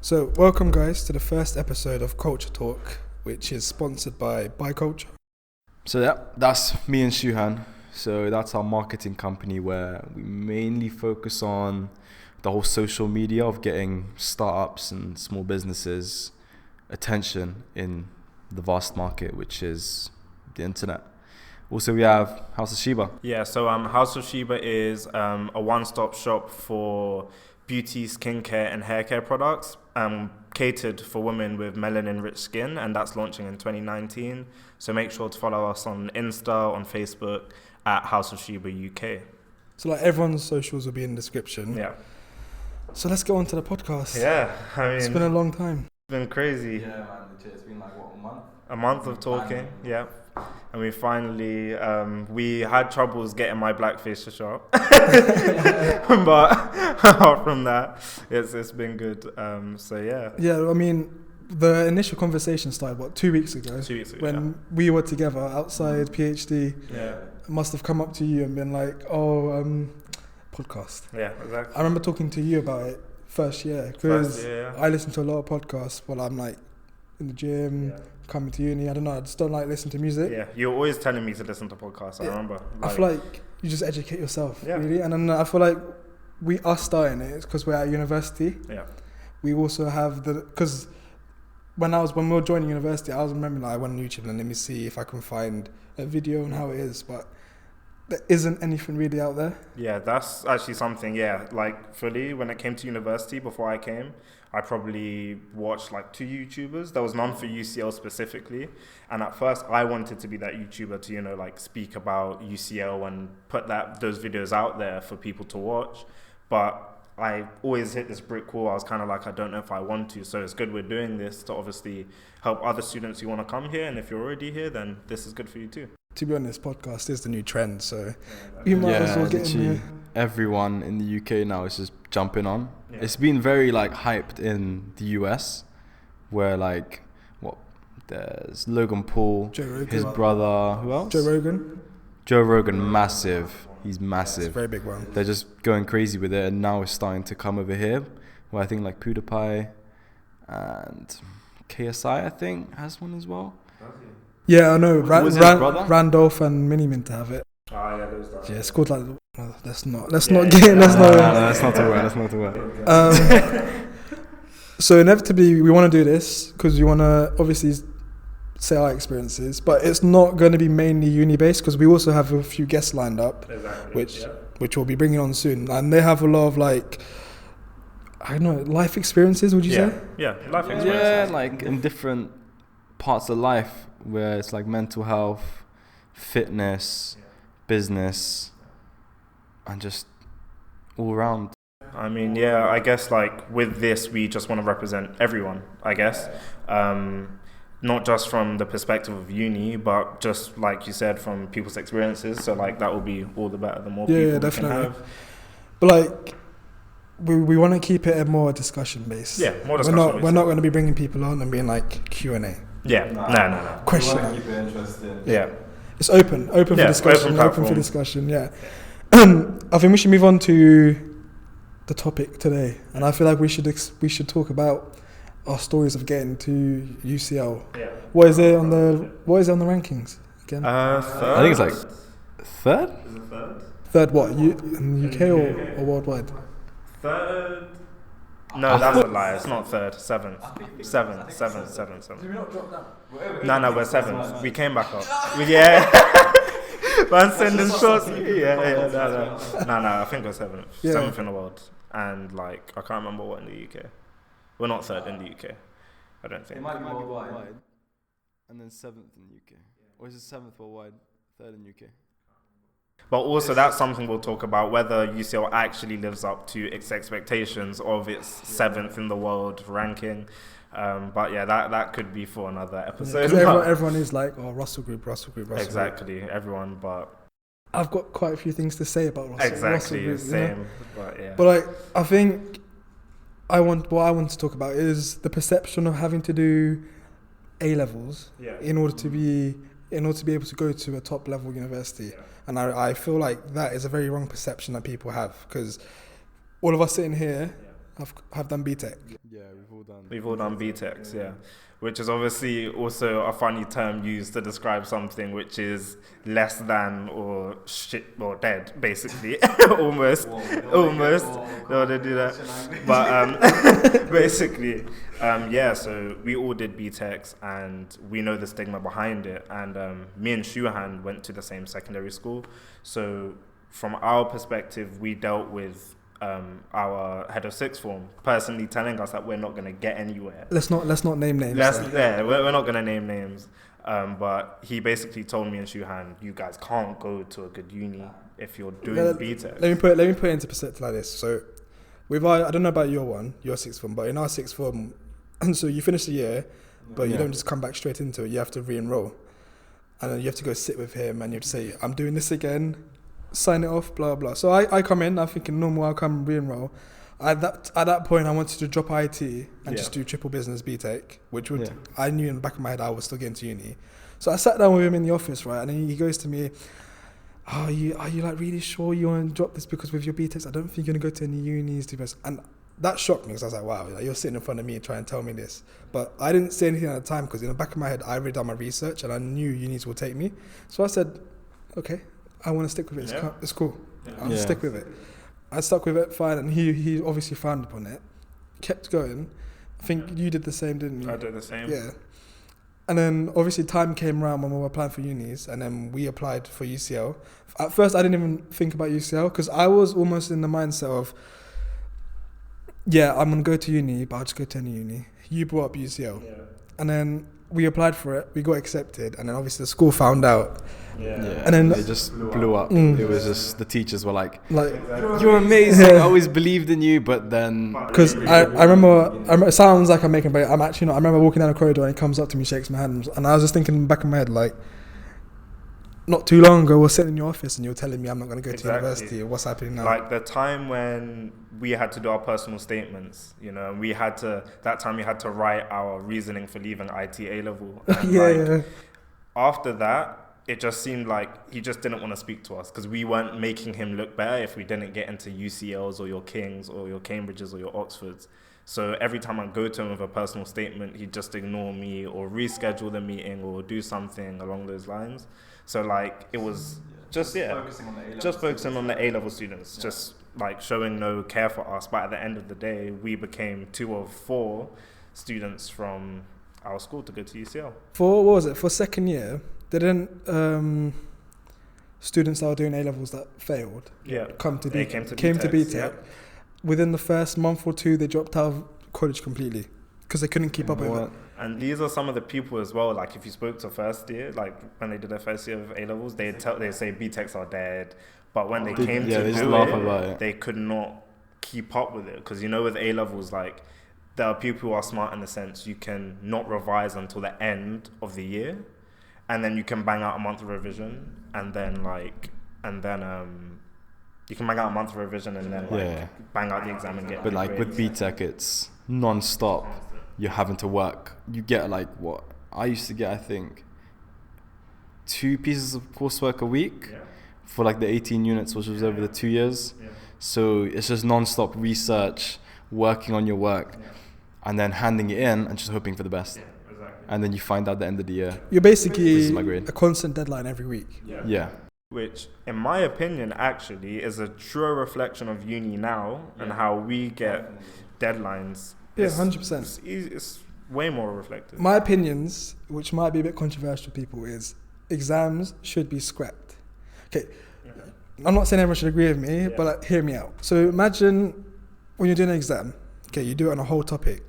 So, welcome guys to the first episode of CultrTalk, which is sponsored by Culture. So that's me and Shuhan. So that's our marketing company where we mainly focus on the whole social media of getting startups and small businesses attention in the vast market, which is the internet. Also, we have House of Sheba. Yeah, so House of Sheba is a one-stop shop for beauty, skincare, and hair care products catered for women with melanin-rich skin, and that's launching in 2019. So make sure to follow us on Insta, on Facebook, at House of Sheba UK. So, like, everyone's socials will be in the description. Yeah. So let's go on to the podcast. Yeah, I mean... It's been a long time. It's been crazy. Yeah, man, it's been like, a month? A month of talking, yeah. And we finally, we had troubles getting my blackface to show up. But apart from that, it's been good. So yeah. Yeah, I mean, the initial conversation started, 2 weeks ago? 2 weeks ago, when we were together outside PhD. Yeah. I must have come up to you and been like, podcast. Yeah, exactly. I remember talking to you about it first year, because I listen to a lot of podcasts while I'm like in the gym, coming to uni. I don't know, I just don't like listening to music. Yeah, you're always telling me to listen to podcasts, I remember. I feel like you just educate yourself, really. And then I feel like we are starting it because we're at university. Yeah. We also have because when we were joining university, I was remembering I went on YouTube and let me see if I can find a video on how it is, but there isn't anything really out there. Yeah, that's actually something, like fully when it came to university, before I came, I probably watched like 2 YouTubers. There was none for UCL specifically. And at first I wanted to be that YouTuber to, like speak about UCL and put those videos out there for people to watch. But I always hit this brick wall. I was kind of like, I don't know if I want to. So it's good we're doing this to obviously help other students who want to come here. And if you're already here, then this is good for you too. To be honest, podcast is the new trend, so you might as well get in here. Everyone in the UK now is just jumping on. Yeah. It's been very like hyped in the US, where like there's Logan Paul, his brother, who else? Joe Rogan, massive. He's massive. It's a very big one. They're just going crazy with it, and now it's starting to come over here, where I think like PewDiePie and KSI I think has one as well. Yeah, I know. Randolph and Minimint have it. Ah, yeah, those guys. Yeah, it's called like. Let's not talk about it. So inevitably, we want to do this because we want to obviously say our experiences, but it's not going to be mainly uni based because we also have a few guests lined up, which we'll be bringing on soon, and they have a lot of like. I don't know, life experiences. Would you say? Yeah, life experiences. Yeah, like in different parts of life, where it's like mental health, fitness, business, and just all around. I mean, yeah, I guess like with this, we just want to represent everyone, I guess. Not just from the perspective of uni, but just like you said, from people's experiences. So like that will be all the better, the more people we can have. But like, we want to keep it a more discussion based. Yeah, more discussion based. We're not going to be bringing people on and being like Q&A. Yeah, no. Question. Keep it interesting. Yeah. It's open for discussion, open for discussion, yeah. I think we should move on to the topic today, and I feel like we should talk about our stories of getting to UCL. Yeah. What is it on the rankings again? Third? I think it's like third? Is it third? Third what? In the UK or worldwide? Third? No, that's a lie. It's not third. Seventh. Seventh. Did we not drop down? No, we're seventh. We came back up. Yeah. Man sending shots. Yeah. No, I think we're seventh. Yeah. 7th in the world. And like, I can't remember what in the UK. We're not third in the UK. I don't think. It might be worldwide. And then 7th in the UK. Or is it 7th worldwide, 3rd in UK? But also that's something we'll talk about, whether UCL actually lives up to its expectations of its 7th in the world ranking. But yeah, that could be for another episode. Yeah, everyone is like, Russell Group. Exactly, everyone, but... I've got quite a few things to say about Russell. Exactly, Russell Group, same, but yeah. But like, I think what I want to talk about is the perception of having to do A-levels in order to be able to go to a top level university. Yeah. And I feel like that is a very wrong perception that people have, because all of us sitting here, have done BTEC. Yeah, we've all done. We've all done BTECs, yeah. Which is obviously also a funny term used to describe something which is less than or shit or dead, basically. Almost. No, they do that. But basically, yeah, so we all did BTECs and we know the stigma behind it. And me and Shuhan went to the same secondary school. So from our perspective, we dealt with our head of sixth form personally telling us that we're not going to get anywhere. Let's not name names. We're not going to name names. But he basically told me and Shuhan, you guys can't go to a good uni if you're doing BTEC. Let me put it into perspective like this. So, I don't know about your sixth form, but in our sixth form, and so you finish the year, but you don't just come back straight into it. You have to re-enroll, and then you have to go sit with him, and you have to say, "I'm doing this again." Sign it off, blah blah. So I come in, I'm thinking normal, I'll come re-enroll. At that point I wanted to drop IT and just do triple business BTEC, which would I knew in the back of my head I was still getting to uni. So I sat down with him in the office, right, and then he goes to me, are you like really sure you want to drop this, because with your BTECs I don't think you're gonna go to any unis to this. And that shocked me, because I was like, wow, like, you're sitting in front of me and trying to tell me this. But I didn't say anything at the time, because in the back of my head I already done my research and I knew unis would take me. So I said, okay, I want to stick with it. It's cool. I'll stick with it. I stuck with it, fine, and he obviously frowned upon it. Kept going. I think you did the same, didn't you? I did the same. Yeah. And then obviously time came around when we were applying for unis, and then we applied for UCL. At first I didn't even think about UCL, because I was almost in the mindset of, I'm going to go to uni, but I'll just go to any uni. You brought up UCL. Yeah. And then we applied for it, we got accepted, and then obviously the school found out. And then it just blew up. It was just, the teachers were like you're amazing. I always believed in you, but then because I remember, it sounds like I'm making, but I'm actually not. I remember walking down the corridor and he comes up to me, shakes my hand, and I was just thinking in the back of my head, like, not too long ago, we're sitting in your office and you're telling me I'm not going to go to university. What's happening now? Like the time when we had to do our personal statements, that time we had to write our reasoning for leaving IT A-level. And after that, it just seemed like he just didn't want to speak to us, because we weren't making him look better if we didn't get into UCLs or your Kings or your Cambridges or your Oxfords. So every time I go to him with a personal statement, he'd just ignore me or reschedule the meeting or do something along those lines. So like it was focusing on the A-level students, just like showing no care for us. But at the end of the day, we became 2 of 4 students from our school to go to UCL. For second year, didn't students that were doing A-levels that failed came to BTEC. Yeah. Within the first month or 2, they dropped out of college completely because they couldn't keep up with it. And these are some of the people as well, like if you spoke to first year, like when they did their first year of A-levels, they'd say BTECs are dead. But when they came to do it, they could not keep up with it. Because with A-levels, like there are people who are smart in the sense you can not revise until the end of the year, and then you can bang out a month of revision, and then you can bang out a month of revision and then bang out the exam and get. But like with BTEC, it's non-stop. You're having to work. You get like what I used to get, I think 2 pieces of coursework a week for like the 18 units, which was over the 2 years. So it's just non-stop research, working on your work, and then handing it in and just hoping for the best. And then you find out at the end of the year. You're basically a constant deadline every week. Yeah. Which, in my opinion, actually is a true reflection of uni now and how we get deadlines. Yeah, 100%. It's way more reflective. My opinions, which might be a bit controversial to people, is exams should be scrapped. Okay, I'm not saying everyone should agree with me, but like, hear me out. So imagine when you're doing an exam, you do it on a whole topic.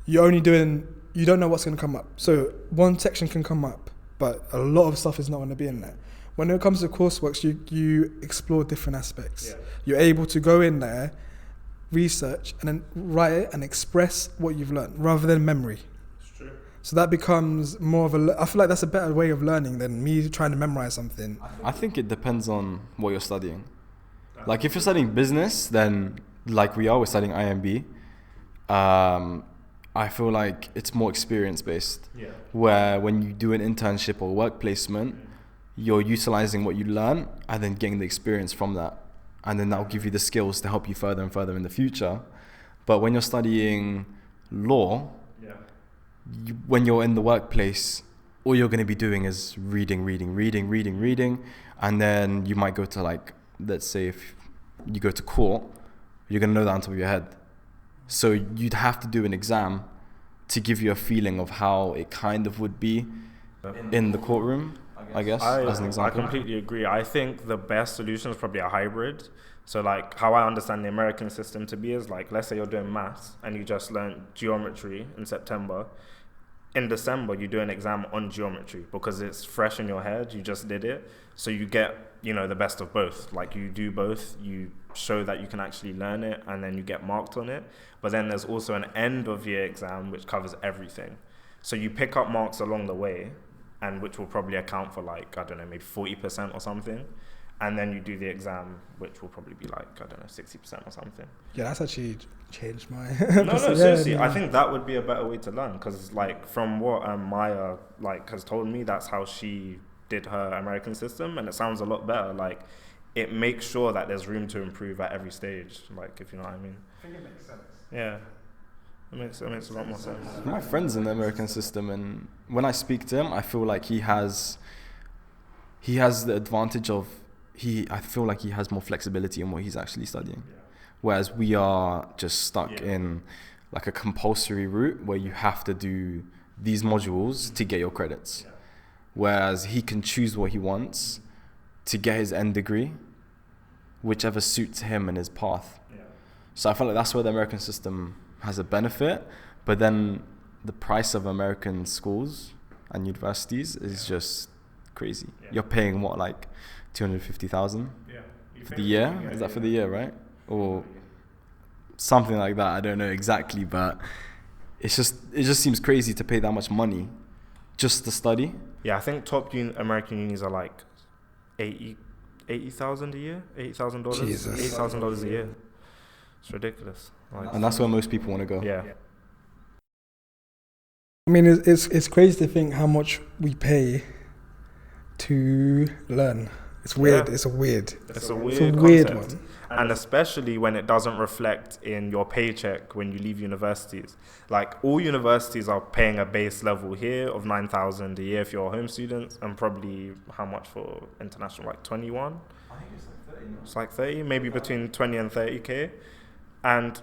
You don't know what's going to come up. So one section can come up, but a lot of stuff is not going to be in there. When it comes to coursework, you explore different aspects. You're able to go in there, research, and then write it and express what you've learned rather than memory. It's true. So that becomes more of I feel like that's a better way of learning than me trying to memorize something. I think it depends on what you're studying. Like if you're studying business, then like we're studying IMB. I feel like it's more experience based. Where when you do an internship or work placement, you're utilizing what you learn and then getting the experience from that. And then that'll give you the skills to help you further and further in the future. But when you're studying law, when you're in the workplace, all you're going to be doing is reading. And then you might go to, like, let's say if you go to court, you're going to know that on top of your head. So you'd have to do an exam to give you a feeling of how it kind of would be in the courtroom, I guess, as an example. I completely agree. I think the best solution is probably a hybrid. So, like, how I understand the American system to be is, like, let's say you're doing maths and you just learned geometry in September. In December, you do an exam on geometry because it's fresh in your head. You just did it. So you get, the best of both. Like, you do both. You show that you can actually learn it, and then you get marked on it. But then there's also an end of year exam which covers everything. So you pick up marks along the way, and which will probably account for, like, I don't know, maybe 40% or something. And then you do the exam, which will probably be like, I don't know, 60% or something. Yeah, that's actually changed my... No, seriously. I think that would be a better way to learn. Because, like, from what Maya, like, has told me, that's how she did her American system. And it sounds a lot better. Like, it makes sure that there's room to improve at every stage. Like, if you know what I mean. I think it makes sense. Yeah. It makes a lot more sense. My friend's in the American system, and when I speak to him, I feel like he has the advantage of... I feel like he has more flexibility in what he's actually studying. Yeah. Whereas we are just stuck in like a compulsory route where you have to do these modules to get your credits. Yeah. Whereas he can choose what he wants to get his end degree, whichever suits him and his path. Yeah. So I feel like that's where the American system has a benefit, but then the price of American schools and universities is just crazy. Yeah. You're paying what, like 250,000 for the year? Is that for the year, right? Or something like that. I don't know exactly, but it just seems crazy to pay that much money just to study. Yeah, I think top American unis are like $80,000 a year, $80,000, $80,000 a year. It's ridiculous. Like, and that's where most people want to go. Yeah. I mean, it's crazy to think how much we pay to learn. It's weird. Yeah. It's a weird one. And especially when it doesn't reflect in your paycheck when you leave universities. Like, all universities are paying a base level here of $9,000 a year if you're a home student, and probably how much for international, like 21? I think it's like 30. It's like 30, maybe between 20 and 30K. And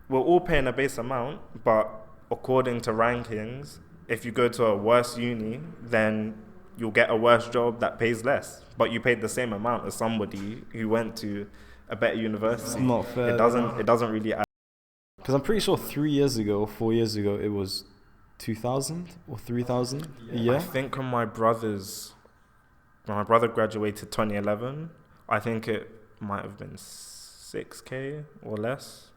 we're all paying a base amount, but according to rankings, if you go to a worse uni, then you'll get a worse job that pays less, but you paid the same amount as somebody who went to a better university. It's not fair. It doesn't really add. Because I'm pretty sure 3 years ago or 4 years ago it was 2,000 or 3,000 a year. I think when my brother graduated 2011, I think it might have been 6K or less.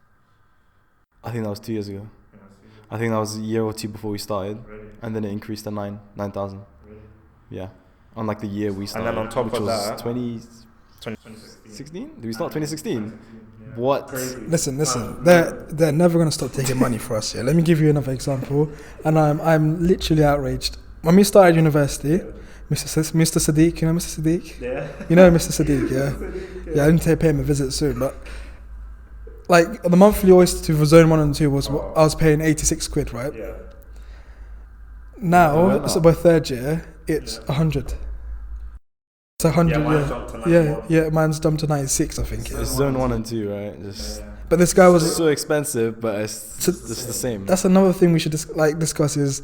I think that was 2 years ago. I think that was a year or two before we started, and then it increased to 9,000. Yeah, on like the year we started. And then on top of that, 2016? Did we start 2016? Yeah. What? Listen. They're never gonna stop taking money for us. Yeah. Let me give you another example, and I'm literally outraged. When we started university, Mr. Sadiq, you know Mr. Sadiq? Yeah. You know Mr. Sadiq, yeah. Yeah, I need to pay him a visit soon, but like the monthly oyster to Zone 1 and 2 was I was paying 86 quid, right? Yeah. Now, so by third year, it's 100. It's 100, yeah. Mine's jumped to 96, I think. It's Zone 1 and 2, right? But this guy was so expensive, but it's the same. That's another thing we should discuss is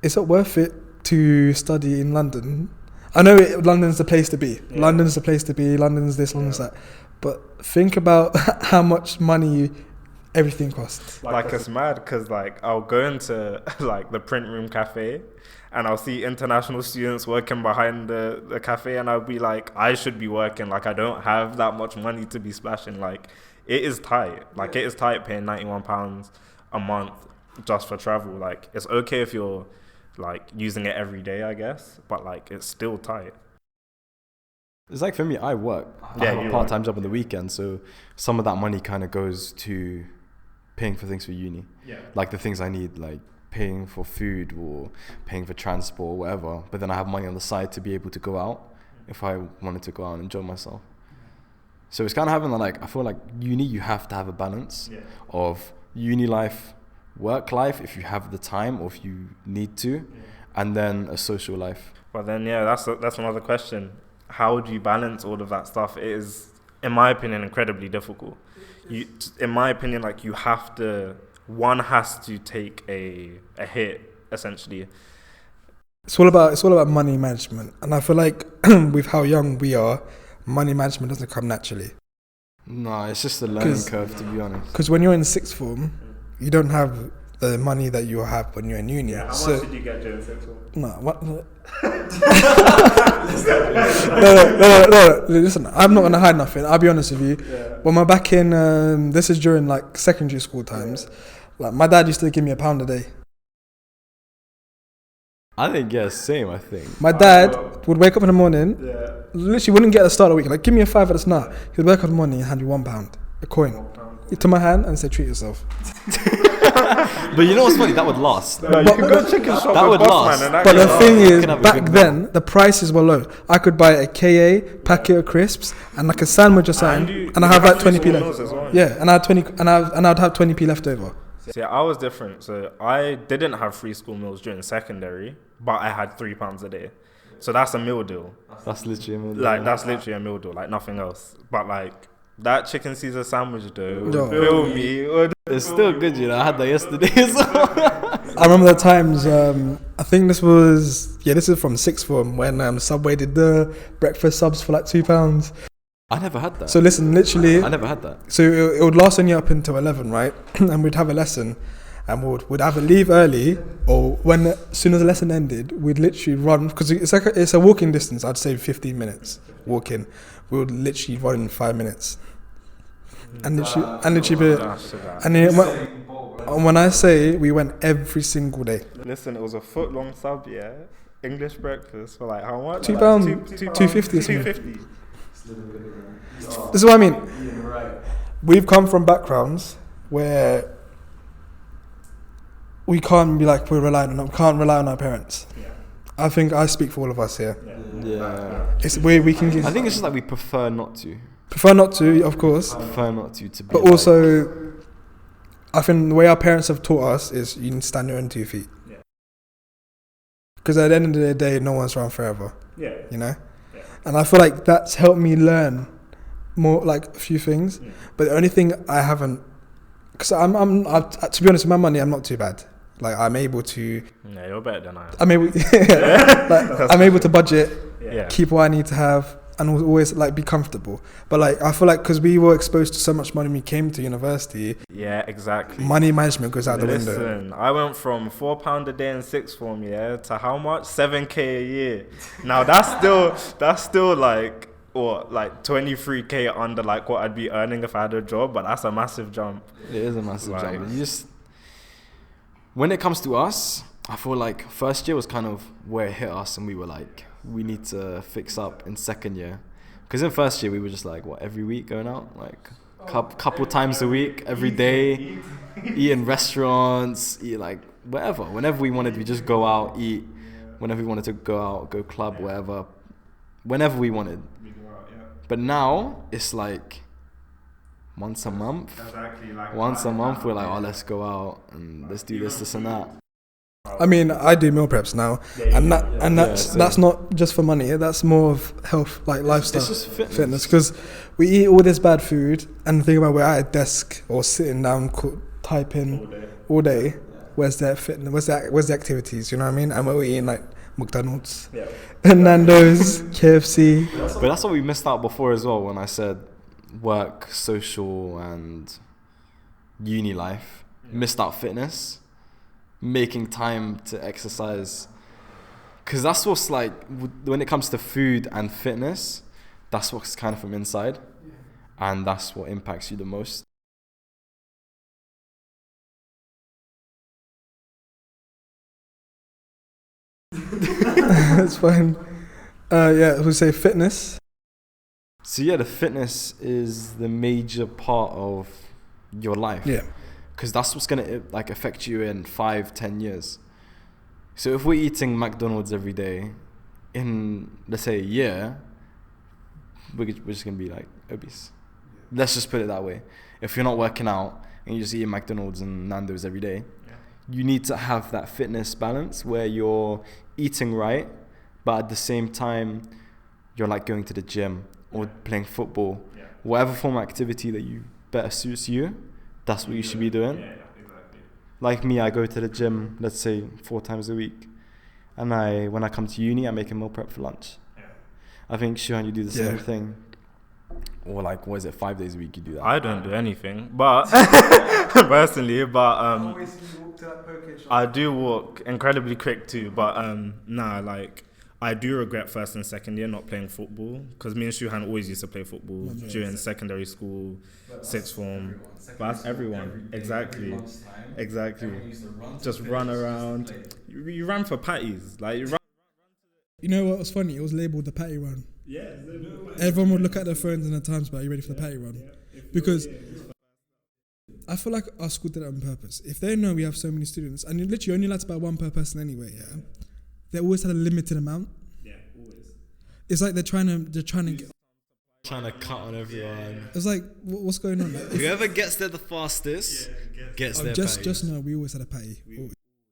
it's not worth it to study in London. I know London's the place to be. Yeah. London's the place to be. London's this, London's that. But think about how much money everything costs. Like, it's mad because, like, I'll go into, like, the print room cafe and I'll see international students working behind the cafe, and I'll be like, I should be working. Like, I don't have that much money to be splashing. Like, it is tight. Like, it is tight paying £91 a month just for travel. Like, it's okay if you're, like, using it every day, I guess, but, like, it's still tight. It's like, for me, I work. I have a part-time job on the weekend, so some of that money kind of goes to paying for things for uni. Yeah. Like the things I need, like paying for food or paying for transport or whatever. But then I have money on the side to be able to go out if I wanted to go out and enjoy myself. So it's kind of having like, I feel like uni, you have to have a balance of uni life, work life, if you have the time or if you need to, and then a social life. But then, that's another question. How do you balance all of that stuff? It is, in my opinion, incredibly difficult. In my opinion, like one has to take a hit, essentially. It's all about money management, and I feel like with how young we are, money management doesn't come naturally. No, it's just a learning curve, to be honest. Because when you're in sixth form, you don't have the money that you have when you're in uni. Yeah, how much did you get during sixth form? No, what? No, listen, I'm not gonna hide nothing. I'll be honest with you. Yeah. When we're back in, this is during like secondary school times. Like my dad used to give me £1 a day. I think, same, I think. My dad would wake up in the morning, literally wouldn't get at the start of the week, like give me a £5 at the start. He'd wake up in the morning and hand you £1, a coin, to my hand and say treat yourself. But you know what's funny? That would last. No, you could go chicken shop. That with would Boss last. Man and But the that thing is, can have a back good then, the prices were low. I could buy a KA packet of crisps and like a sandwich or something, and I have like 20p left. Well. Yeah, and I had 20, and I'd have 20p left over. See, I was different. So I didn't have free school meals during secondary, but I had £3 a day. So that's a meal deal. That's literally a meal deal. Like that's literally a meal deal, like nothing else. But like that chicken Caesar sandwich though, would Yo. fill me. It's still good, you know. I had that yesterday as well. I remember the times, I think this is from sixth form when Subway did the breakfast subs for like £2. I never had that. So listen, literally, I never had that. so it would last only up until 11, right? And we'd have a lesson, and we'd either leave early, or as soon as the lesson ended, we'd literally run, because it's a walking distance. I'd say 15 minutes walking. We would literally run in 5 minutes, and when I say we went every single day. Listen, it was a foot long sub, yeah. English breakfast for like how much? £2, Like £2.50. £2.50. This is what I mean. We've come from backgrounds where we can't be like we can't rely on our parents. Yeah. I think I speak for all of us here. Yeah. It's where we can. I think it's just like we prefer not to. Prefer not to, of course, Prefer not to be. but like, also, I think the way our parents have taught us is you need to stand on 2 feet. Yeah. Because at the end of the day, no one's around forever. Yeah. You know. Yeah. And I feel like that's helped me learn more, like a few things. Yeah. But the only thing I haven't, because to be honest, with my money, I'm not too bad. Like I'm able to. Yeah, you're better than I am. I'm able to budget, Yeah. keep what I need to have, and always like be comfortable. But like I feel like because we were exposed to so much money when we came to university, Yeah, exactly. money management goes out the window. Listen, I went from £4 a day in sixth form, to how much? 7k a year. Now that's still like what, like 23k under like what I'd be earning if I had a job, but that's a massive jump. It is a massive Like- jump. When it comes to us, I feel like first year was kind of where it hit us, and we were like, we need to fix up in second year. Because in first year we were just like, what, every week going out, like couple times a week, every day, eat in restaurants, eat like whatever. Whenever we wanted, we just go out, eat. Whenever we wanted to go out, go club, wherever. Whenever we wanted. But now it's like once a month. Exactly. Like Once a month we're like, oh, let's go out and let's do this and that. I mean, I do meal preps now, and that's not just for money. That's more of health, like lifestyle, It's just fitness. Because we eat all this bad food, and think about we're at a desk or sitting down, typing all day. Where's their fitness? Where's the activities? You know what I mean? And we're eating like McDonald's, Nando's, KFC. But that's what we missed out before as well when I said work, social and uni life. Missed out fitness, making time to exercise. Because that's what's like, when it comes to food and fitness, that's what's kind of from inside. And that's what impacts you the most. It's fine. We say fitness. So yeah, the fitness is the major part of your life. Yeah. Because that's what's going to like affect you in 5-10 years. So if we're eating McDonald's every day, in let's say a year, we're just going to be like obese. Let's just put it that way. If you're not working out and you're just eating McDonald's and Nando's every day, you need to have that fitness balance where you're eating right, but at the same time, you're like going to the gym or playing football. Whatever form of activity that you better suits you, that's what you should be doing. Yeah, exactly. Like me, I go to the gym, let's say 4 times a week. And when I come to uni, I make a meal prep for lunch. Yeah. I think, Shuhan, you do the same thing. Or like, what is it, 5 days a week you do that? I don't do anything, but personally, I do walk incredibly quick too. But like I do regret first and second year not playing football, because me and Shuhan always used to play football during secondary school, sixth form. But that's everyone. Exactly. Just run around. You ran for patties, like you run. You know what was funny? It was labelled the patty run. Yeah. Everyone would look at their phones in the times, but are you ready for the patty run? Because I feel like our school did it on purpose. If they know we have so many students, and you literally only allowed to buy one per person anyway, they always had a limited amount. Yeah, always. It's like they're trying to cut on everyone. It's like, what's going on? Whoever gets there the fastest gets their patties. Just know we always had a patty.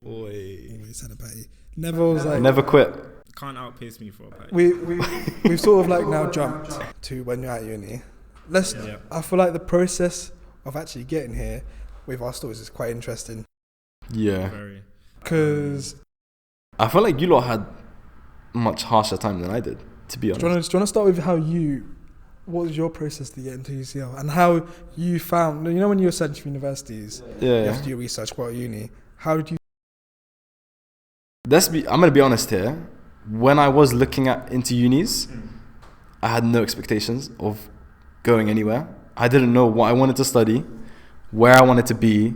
Always had a patty. Never quit. Can't outpace me for a patty. We've sort of like now jumped to when you're at uni. I feel like the process of actually getting here with our stories is quite interesting. Yeah. Very. Because I feel like you lot had much harsher time than I did, to be honest. Do you want to start with what was your process to get into UCL and how you found, when you were searching for universities, you have to do research about uni. How did you? I'm going to be honest here. When I was looking into unis, I had no expectations of going anywhere. I didn't know what I wanted to study, where I wanted to be,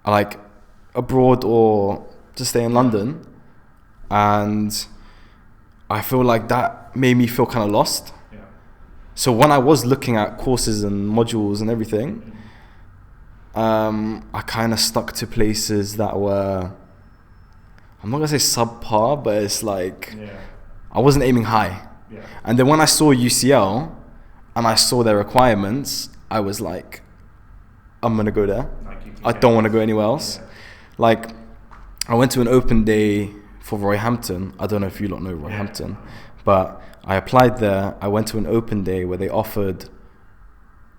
like abroad or to stay in London. And I feel like that made me feel kind of lost. Yeah. So when I was looking at courses and modules and everything, I kind of stuck to places that were, I'm not going to say subpar, but it's like, I wasn't aiming high. Yeah. And then when I saw UCL and I saw their requirements, I was like, I'm going to go there. I don't want to go anywhere else. Yeah. Like, I went to an open day for Royhampton. I don't know if you lot know Royhampton, but I applied there. I went to an open day where they offered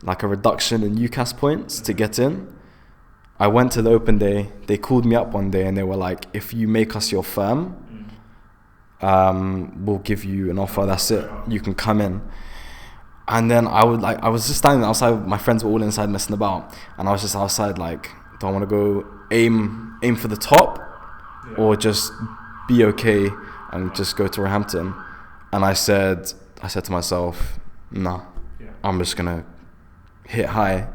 like a reduction in UCAS points to get in. I went to the open day. They called me up one day and they were like, if you make us your firm, we'll give you an offer. That's it. You can come in. And then I was just standing outside. My friends were all inside messing about, and I was just outside like, do I want to go aim for the top, or just be okay and just go to Roehampton? And I said to myself, nah, I'm just gonna hit high,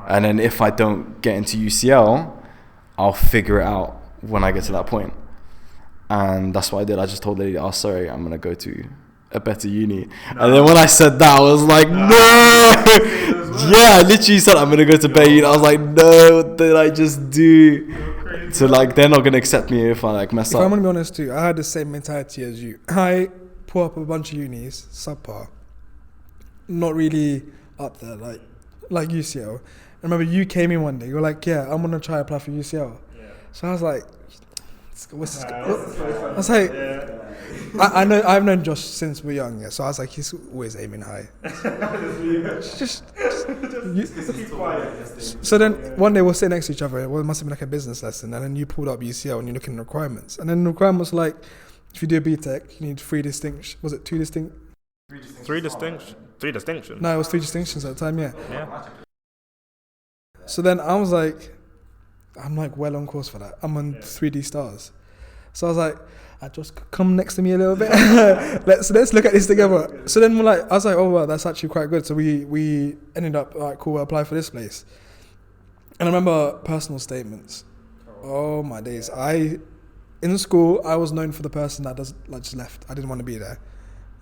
and then if I don't get into UCL, I'll figure it out when I get to that point. And that's what I did. I just told the lady, oh sorry, I'm gonna go to a better uni. And then when I said that, I was like, no. I literally said I'm gonna go to better uni. I was like, no, what did I just do? So like, they're not gonna accept me if I like mess up. I'm gonna be honest too, I had the same mentality as you. I pull up a bunch of unis, subpar, not really up there, like UCL. I remember you came in one day, you were like, yeah, I'm gonna try apply for UCL. So I was like, what's this? I was like, I know I've known Josh since we're young, so I was like, he's always aiming high. So then one day we're sitting next to each other. Well, it must have been like a business lesson, and then you pulled up UCL and you're looking at the requirements, and then the requirements were like, if you do a BTEC, you need 3 distinction. Was it 2 distinct? 3 distinctions. 3 distinctions. No, it was 3 distinctions at the time. Yeah. So then I was like, I'm like well on course for that. I'm on 3D stars. So I was like, just come next to me a little bit. let's look at this together. So then I was like, oh well, that's actually quite good. So we ended up like, cool, we'll apply for this place. And I remember personal statements. Oh my days. In school, I was known for the person that just left. I didn't want to be there.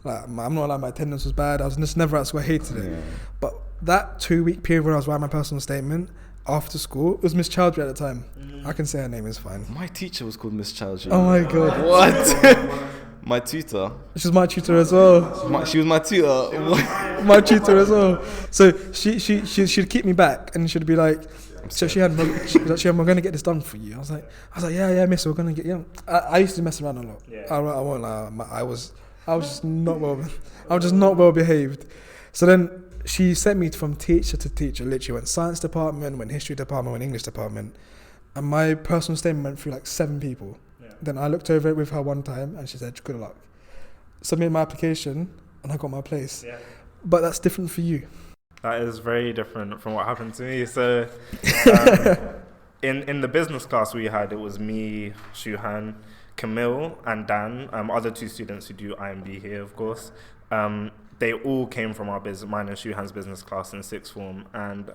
Like, I'm not like my attendance was bad. I was just never at school. I hated it. But that 2-week period when I was writing my personal statement after school, it was Miss Chowdhury at the time. I can say her name is fine. My teacher was called Miss Chowdhury. Oh my god. What? My tutor. She's my tutor as well. She was my tutor. My tutor as well. So she'd keep me back and she'd be like, so she'd be like, we're gonna get this done for you. I was like, yeah, miss, we're gonna get. Yeah. I used to mess around a lot. Yeah. I won't lie. I was just not well behaved. So then she sent me from teacher to teacher. Literally went science department, went history department, went English department, and my personal statement went through like 7 people. Yeah. Then I looked over it with her one time, and she said, "Good luck." Submitted my application, and I got my place. Yeah. But that's different for you. That is very different from what happened to me. So, in the business class we had, it was me, Shuhan, Camille, and Dan. Other 2 students who do IMB here, of course. They all came from our mine and Shuhan's business class in 6th form, and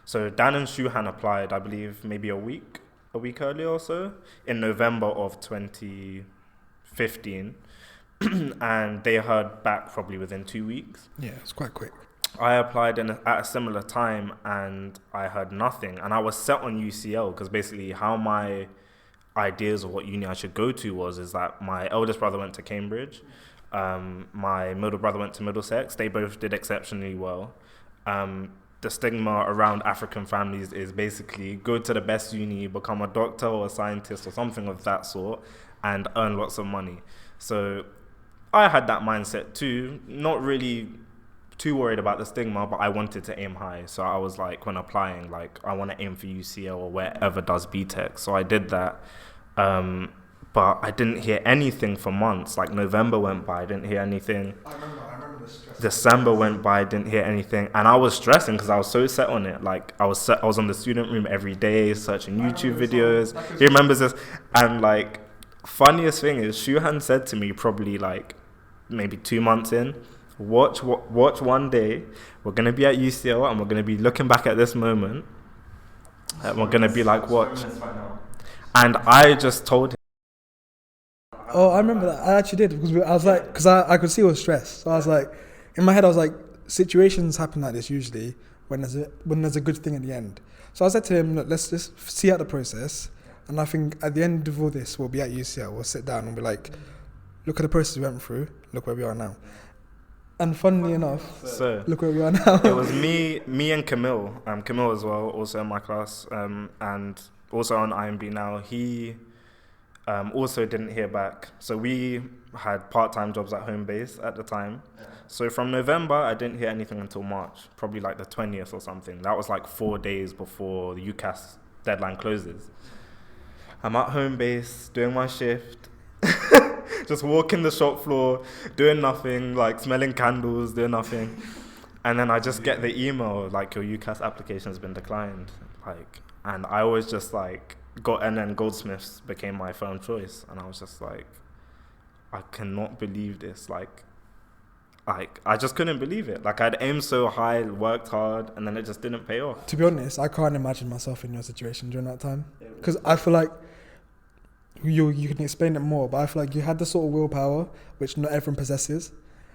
so Dan and Shuhan applied, I believe, maybe a week earlier or so, in November of 2015, and they heard back probably within 2 weeks. Yeah, it's quite quick. I applied at a similar time and I heard nothing, and I was set on UCL because basically how my ideas of what uni I should go to is that my eldest brother went to Cambridge, my middle brother went to Middlesex. They both did exceptionally well. The stigma around African families is basically go to the best uni, become a doctor or a scientist or something of that sort, and earn lots of money. So I had that mindset too, not really too worried about the stigma, but I wanted to aim high. So I was like, when applying, like, I want to aim for UCL or wherever does BTech. So I did that. But I didn't hear anything for months. Like, November went by, I didn't hear anything. I remember the stress. December went by, I didn't hear anything. And I was stressing because I was so set on it. Like, I was on the student room every day, searching YouTube videos. He remembers this. And, like, funniest thing is, Shuhan said to me probably, like, maybe 2 months in, watch one day, we're going to be at UCL and we're going to be looking back at this moment. And we're going to be like, watch. And I just told him. Oh, I remember that. I actually did because I could see he was stressed. So I was like, in my head, I was like, situations happen like this usually when there's a good thing at the end. So I said to him, look, let's just see out the process, and I think at the end of all this, we'll be at UCL. We'll sit down and be like, look at the process we went through. Look where we are now. And funnily enough, So look where we are now. it was me and Camille. Camille as well, also in my class, and also on IMB now. He also didn't hear back. So we had part-time jobs at home base at the time. Yeah. So from November, I didn't hear anything until March, probably like the 20th or something. That was like 4 days before the UCAS deadline closes. I'm at home base, doing my shift, just walking the shop floor, doing nothing, like smelling candles, doing nothing. And then I just get the email, like, your UCAS application has been declined. Like, and I was just like, and then Goldsmiths became my firm choice. And I was just like, I cannot believe this. Like, I just couldn't believe it. Like, I'd aimed so high, worked hard, and then it just didn't pay off. To be honest, I can't imagine myself in your situation during that time. Because I feel like you can explain it more, but I feel like you had the sort of willpower which not everyone possesses.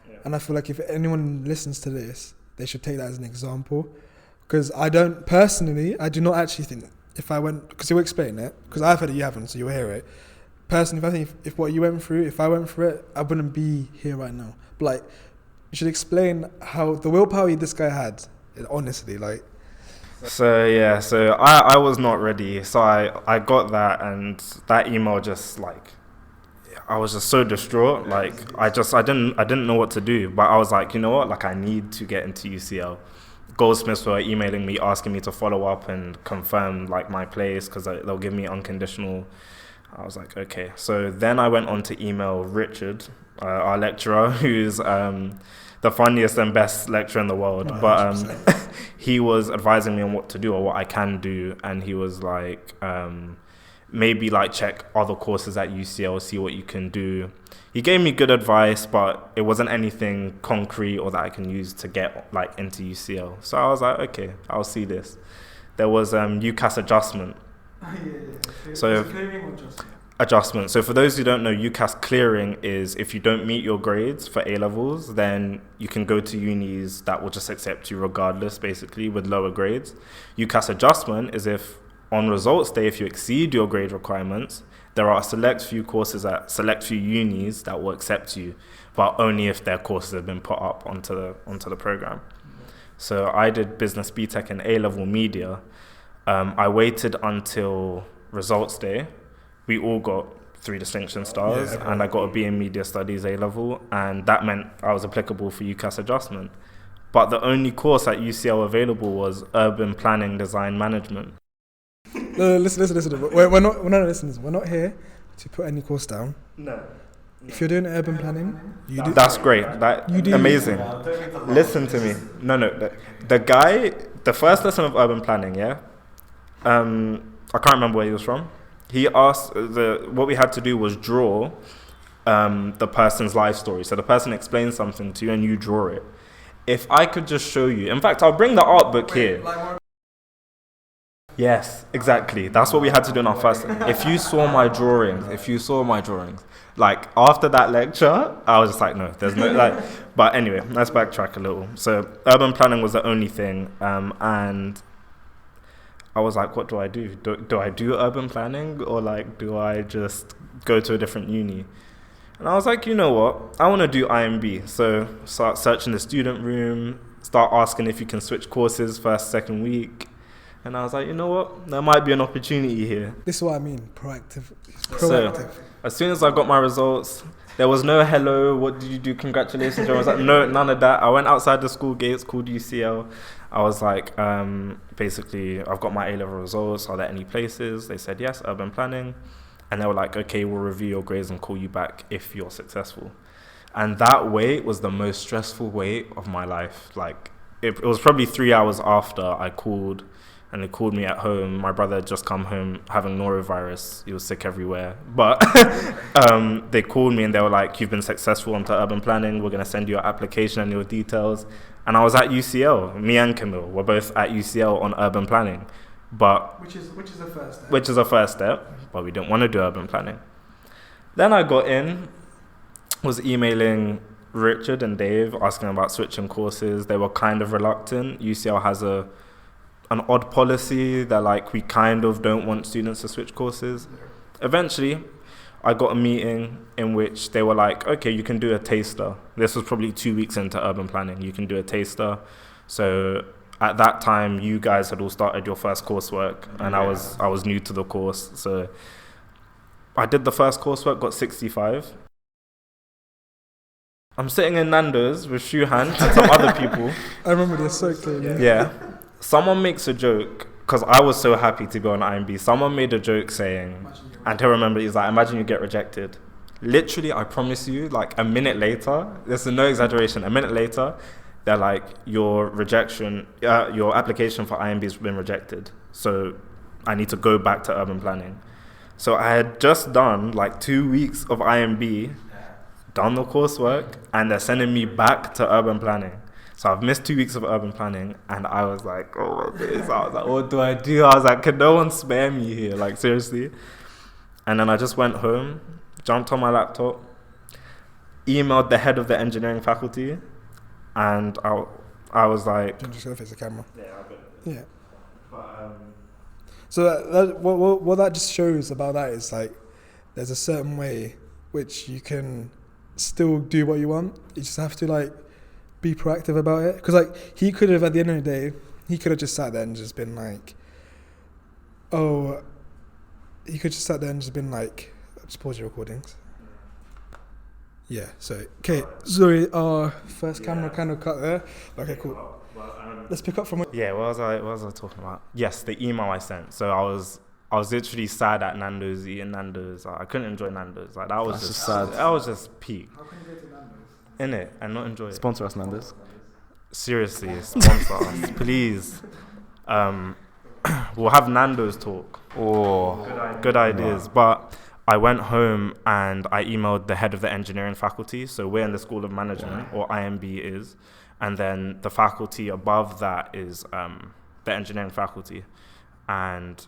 Yeah. And I feel like if anyone listens to this, they should take that as an example. Because I do not actually think if I went, because you'll explain it, because I've heard it, you haven't, so you'll hear it. Personally, I think if what you went through, if I went through it, I wouldn't be here right now. But like, you should explain how the willpower this guy had, honestly, like. So yeah, so I was not ready. So I got that, and that email just like, I was just so distraught. Like, I didn't know what to do. But I was like, you know what? Like, I need to get into UCL. Goldsmiths were emailing me, asking me to follow up and confirm like my place because they'll give me unconditional. I was like, okay. So then I went on to email Richard, our lecturer, who's the funniest and best lecturer in the world. Oh, but he was advising me on what to do or what I can do. And he was like, maybe like check other courses at UCL, see what you can do. He gave me good advice, but it wasn't anything concrete or that I can use to get like into UCL. So I was like, okay, I'll see this. There was UCAS adjustment. So adjustment. So for those who don't know, UCAS clearing is if you don't meet your grades for A-levels, then you can go to unis that will just accept you regardless, basically, with lower grades. UCAS adjustment is if on results day, if you exceed your grade requirements, there are a select few courses at select few unis that will accept you, but only if their courses have been put up onto the program. So I did business BTEC and A-level media. I waited until results day. We all got 3 distinction stars, and I got a B in media studies A-level, and that meant I was applicable for UCAS adjustment. But the only course at UCL available was urban planning design management. No, listen. We're not here to put any course down. No. If you're doing urban planning, you do. That's great. You do. Amazing. Listen to me. No. The first lesson of urban planning, yeah. I can't remember where he was from. He asked what we had to do was draw the person's life story. So the person explains something to you and you draw it. If I could just show you, in fact, I'll bring the art book here. Yes, exactly. That's what we had to do in our first. If you saw my drawings, like after that lecture, I was just like, no, there's no like. But anyway, let's backtrack a little. So urban planning was the only thing, and I was like, what do I do? Do I do urban planning, or like do I just go to a different uni? And I was like, you know what? I want to do IMB. So start searching the student room, start asking if you can switch courses first, second week. And I was like, you know what? There might be an opportunity here. This is what I mean, proactive. So as soon as I got my results, there was no hello, what did you do, congratulations. I was like, no, none of that. I went outside the school gates called UCL. I was like, basically, I've got my A-level results. Are there any places? They said, yes, urban planning. And they were like, okay, we'll review your grades and call you back if you're successful. And that wait was the most stressful wait of my life. Like, it was probably 3 hours after I called, and they called me at home. My brother had just come home having norovirus. He was sick everywhere. But they called me and they were like, you've been successful onto urban planning. We're going to send you your application and your details. And I was at UCL. Me and Camille were both at UCL on urban planning. But which is the first step. Which is a first step, but we didn't want to do urban planning. Then I got in, was emailing Richard and Dave, asking about switching courses. They were kind of reluctant. UCL has an odd policy that like we kind of don't want students to switch courses. Eventually, I got a meeting in which they were like, okay, you can do a taster. This was probably 2 weeks into urban planning. You can do a taster. So at that time, you guys had all started your first coursework, and I was new to the course. So I did the first coursework, got 65. I'm sitting in Nando's with Shuhan and some other people. I remember this so clearly. Yeah. Someone makes a joke, because I was so happy to be on IMB. Someone made a joke saying, and he'll remember, he's like, imagine you get rejected. Literally, I promise you, like a minute later, this is no exaggeration, a minute later, they're like, your application for IMB has been rejected. So I need to go back to urban planning. So I had just done like 2 weeks of IMB, done the coursework, and they're sending me back to urban planning. So I've missed 2 weeks of urban planning, and I was like, oh my days. I was like, what do I do? I was like, can no one spare me here? Like, seriously? And then I just went home, jumped on my laptop, emailed the head of the engineering faculty, and I was like... I'm just going to face the camera. Yeah, I've been... Yeah. But, so what that just shows about that is like, there's a certain way which you can still do what you want. You just have to like be proactive about it. Because like he could have, at the end of the day, he could have just sat there and just been like, just pause your recordings. Yeah, so, okay, sorry, our first camera kind of cut there. Okay, cool. Let's pick up from it. Yeah, what was I talking about? Yes, the email I sent. So I was literally sad at Nando's, eating Nando's. I couldn't enjoy Nando's. Like, that was just sad. That was just peak. How can you go to Nando's? In it, and not enjoy it. Sponsor us, Nando's. Seriously, sponsor us, please. We'll have Nando's talk. Oh, good ideas. But I went home and I emailed the head of the engineering faculty. So we're in the School of Management, or IMB is. And then the faculty above that is the engineering faculty. And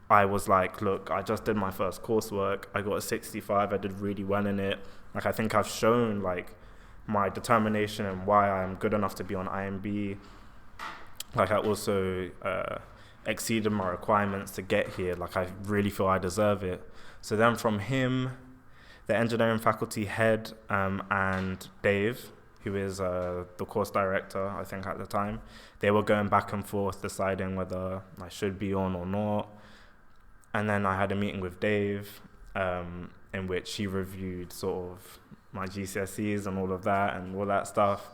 I was like, look, I just did my first coursework. I got a 65. I did really well in it. Like, I think I've shown like my determination and why I'm good enough to be on IMB. Like, I also exceeded my requirements to get here. Like, I really feel I deserve it. So then from him, the engineering faculty head, and Dave, who is the course director, I think at the time, they were going back and forth deciding whether I should be on or not. And then I had a meeting with Dave, in which he reviewed sort of my GCSEs and all of that and all that stuff.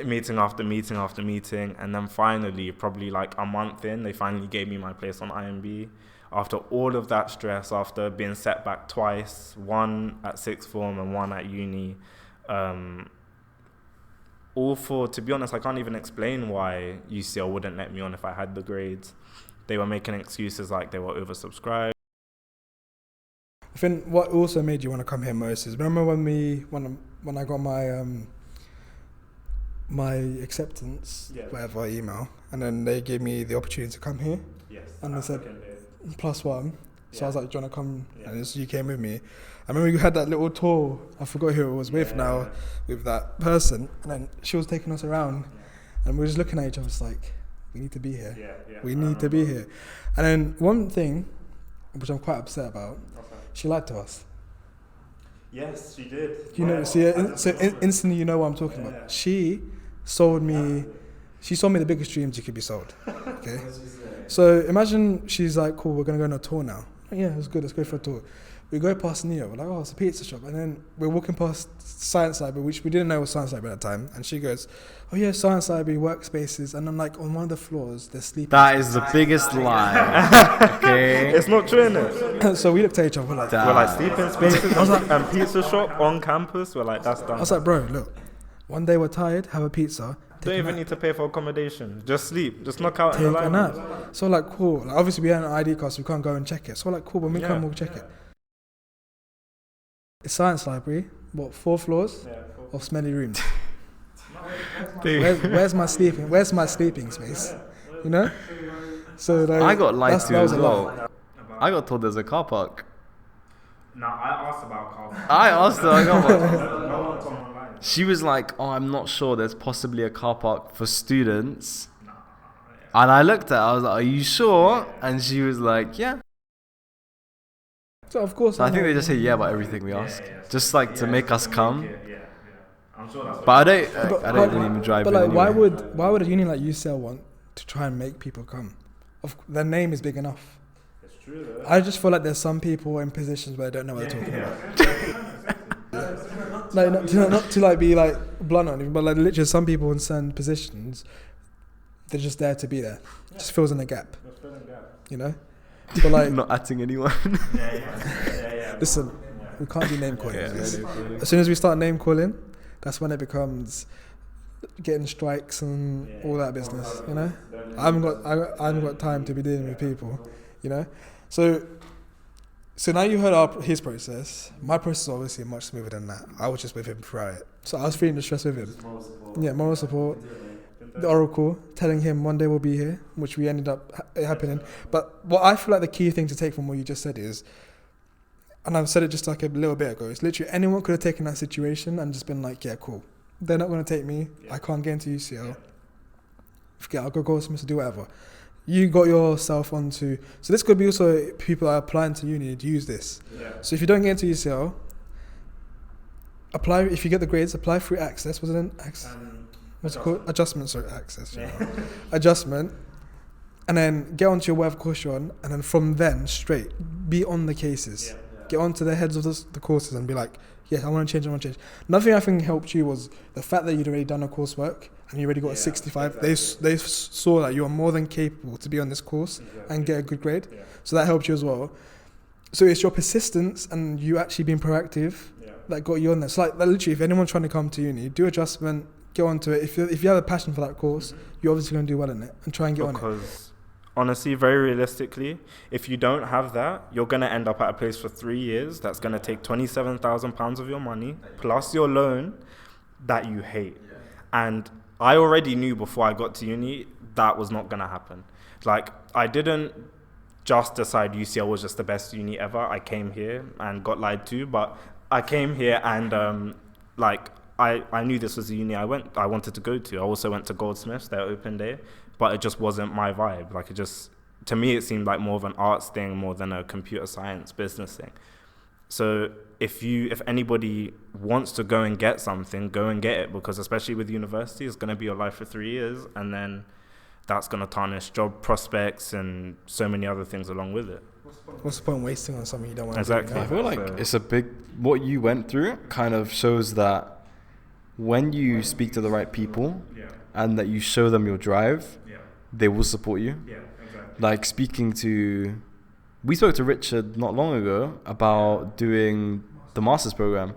Meeting after meeting. And then finally, probably like a month in, they finally gave me my place on IMB. After all of that stress, after being set back twice, one at sixth form and one at uni, all for, to be honest, I can't even explain why UCL wouldn't let me on if I had the grades. They were making excuses like they were oversubscribed. I think what also made you want to come here most is, remember when I got my my acceptance, whatever, email, and then they gave me the opportunity to come here. Yes. And they said +1. So I was like, do you want to come? Yeah. And you came with me. I remember you had that little tour. I forgot who it was with now, with that person. And then she was taking us around. And we were just looking at each other, just like, we need to be here. We need to be here. And then one thing, which I'm quite upset about, she lied to us. Yes, she did. You know, instantly you know what I'm talking about. She sold me the biggest dreams you could be sold. Okay. So imagine she's like, cool, we're going to go on a tour now. Yeah, it's good, let's go for a tour. We go past Neo, we're like, oh, it's a pizza shop. And then we're walking past Science Library, which we didn't know was Science Library at the time. And she goes, oh yeah, Science Library, workspaces. And I'm like, on one of the floors, they're sleeping. That is the biggest lie. Okay. It's not true, innit? So we looked at each other, we're like sleeping spaces and pizza shop on campus. We're like, that's done. I was like, bro, look, one day we're tired, have a pizza. Don't even need to pay for accommodation. Just sleep. Just knock out in the Take a library. nap. So like, cool. Like, obviously, we had an ID card, so we can't go and check it. So like, cool, when we come, we'll check it. It's Science Library. What, 4 floors of smelly rooms? Where's my sleeping? Where's my sleeping space? You know. So like, I got lied to as well. I got told there's a car park. No, I asked about car park. I asked her. I got one. No one told me online. She was like, oh, I'm not sure. There's possibly a car park for students. And I looked at her. I was like, are you sure? And she was like, yeah. So of course. So I think they just say yeah about everything we ask, just like to make us come. I'm sure that's. But I don't really even drive. But like, anyway. why would a uni like UCL want to try and make people come? Their name is big enough. It's true though. I just feel like there's some people in positions where they don't know what they're talking about. Like not to like be like blunt or anything, but like literally some people in certain positions, they're just there to be there. Just fills in a gap. You know. But like, not atting anyone. Listen, we can't do name calling. As soon as we start name calling, that's when it becomes getting strikes and all that business. You know, I haven't got time to be dealing with people. You know, so now you heard his process. My process is obviously much smoother than that. I was just with him throughout it, so I was feeling the stress with him. Moral support. The oracle telling him one day we'll be here, which we ended up happening. But what I feel like the key thing to take from what you just said is, and I've said it just like a little bit ago, it's literally anyone could have taken that situation and just been like, yeah, cool, they're not going to take me, I can't get into UCL, forget, I'll go semester, do whatever. You got yourself onto, so this could be also people that are applying to uni to use this. So if you don't get into UCL, apply, if you get the grades, apply through access. Was it an access? What's it called? Adjustment, sorry, access. Adjustment. And then get onto your whatever course you're on, and then from then, straight, be on the cases. Get onto the heads of the courses and be like, yeah, I want to change. Nothing I think helped you was the fact that you'd already done a coursework and you already got a 65. Exactly. They saw that you are more than capable to be on this course and get a good grade. So that helped you as well. So it's your persistence and you actually being proactive that got you on there. So like literally, if anyone's trying to come to uni, do adjustment, get onto it. If you have a passion for that course, you're obviously going to do well in it and try and get on it. Because honestly, very realistically, if you don't have that, you're going to end up at a place for 3 years that's going to take £27,000 of your money plus your loan that you hate. And I already knew before I got to uni that was not going to happen. Like, I didn't just decide UCL was just the best uni ever. I came here and got lied to, but I came here and I knew this was the uni I wanted to go to. I also went to Goldsmiths, their open day, but it just wasn't my vibe. Like, to me, it seemed like more of an arts thing more than a computer science business thing. So if anybody wants to go and get something, go and get it, because especially with university, it's going to be your life for 3 years, and then that's going to tarnish job prospects and so many other things along with it. What's the point wasting on something you don't want Exactly. to do? I feel like it's a big, what you went through kind of shows that when you speak to the right people and that you show them your drive, they will support you. Yeah, exactly. Like we spoke to Richard not long ago about doing the master's program.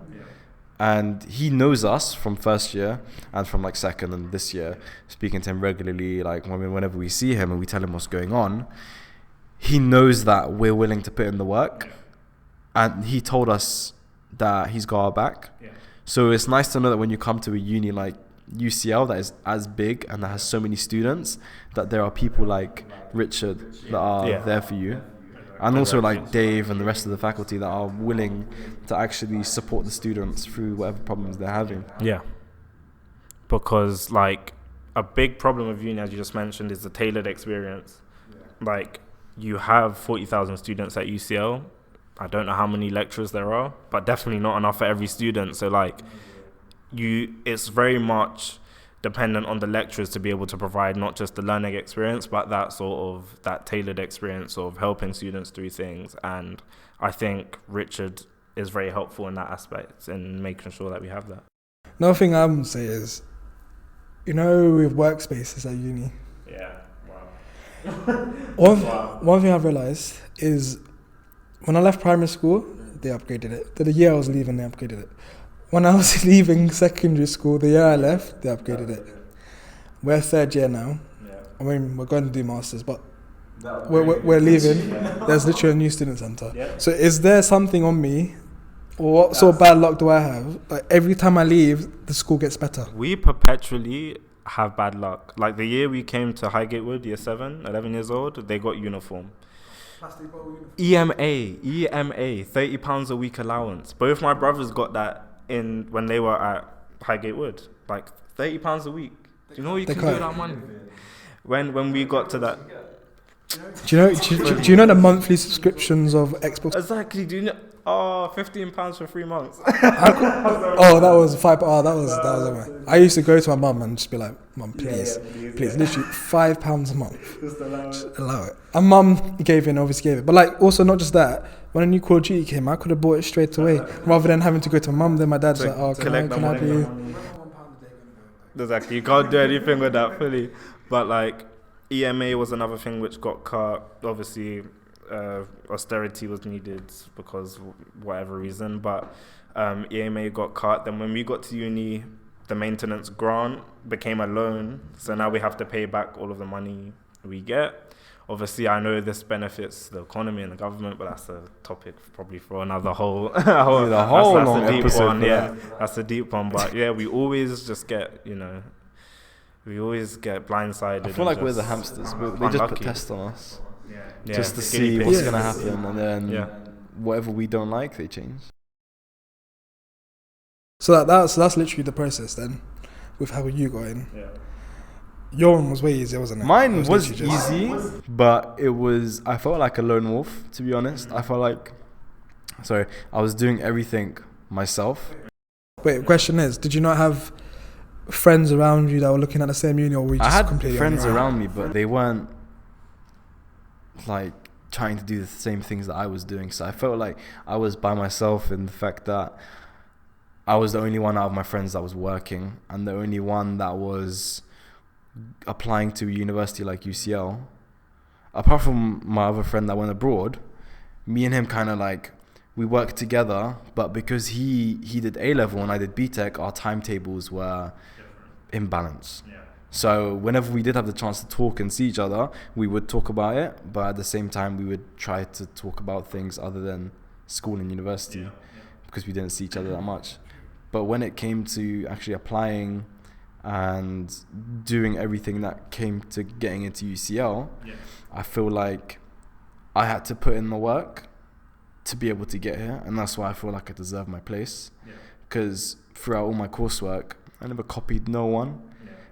And he knows us from first year and from like second and this year, speaking to him regularly, like whenever we see him and we tell him what's going on, he knows that we're willing to put in the work. And he told us that he's got our back. So it's nice to know that when you come to a uni like UCL that is as big and that has so many students, that there are people like Richard that are there for you. And also like Dave and the rest of the faculty that are willing to actually support the students through whatever problems they're having. Yeah. Because like a big problem with uni, as you just mentioned, is the tailored experience. Like you have 40,000 students at UCL. I don't know how many lecturers there are, but definitely not enough for every student. So like it's very much dependent on the lecturers to be able to provide not just the learning experience, but that tailored experience of helping students through things. And I think Richard is very helpful in that aspect in making sure that we have that. Another thing I would say is, with workspaces at uni, one thing I've realised is when I left primary school, they upgraded it. The year I was leaving, they upgraded it. When I was leaving secondary school, the year I left, they upgraded it. We're third year now. I mean, we're going to do masters, but we're leaving. There's literally a new student centre. So is there something on me, or what sort of bad luck do I have? Like every time I leave, the school gets better. We perpetually have bad luck. Like the year we came to Highgate Wood, year 7, 11 years old, they got uniform. EMA, £30 a week allowance. Both my brothers got that when they were at Highgate Wood, like £30 a week. Do you know what you can do with that money? When we got to that, do you know the monthly subscriptions of Xbox? Exactly. Do you know? £15 for 3 months. That was $5. That was amazing. I used to go to my mum and just be like, "Mum, please, literally £5 a month, just allow it." And mum gave it, but like also not just that. When a new Call of Duty came, I could have bought it straight away rather than having to go to my mum. Then my dad's like, "Oh, can I be?" Exactly. You can't do anything with that fully. But like EMA was another thing which got cut. Obviously, austerity was needed because whatever reason. But EMA got cut. Then when we got to uni, the maintenance grant became a loan. So now we have to pay back all of the money we get. Obviously, I know this benefits the economy and the government, but that's a topic probably for another whole that's a deep one. Yeah, that's a deep one. But yeah, we always just get, blindsided. I feel like we're the hamsters. They just put tests on us just to see what's going to happen, and then whatever we don't like, they change. So that's literally the process then, with how you got in. Yeah. Your one was way easier, wasn't it? Mine was easy, but I felt like a lone wolf, to be honest. I felt like, I was doing everything myself. Wait, the question is, did you not have friends around you that were looking at the same uni, or were you just completely I had friends around me, but they weren't like trying to do the same things that I was doing. So I felt like I was by myself in the fact that I was the only one out of my friends that was working, and the only one that was applying to a university like UCL. Apart from my other friend that went abroad, me and him kind of like, we worked together, but because he did A-level and I did B-Tech, our timetables were imbalanced. So whenever we did have the chance to talk and see each other, we would talk about it, but at the same time we would try to talk about things other than school and university because we didn't see each other that much. But when it came to actually applying and doing everything that came to getting into UCL, I feel like I had to put in the work to be able to get here, and that's why I feel like I deserve my place, because throughout all my coursework, I never copied no one.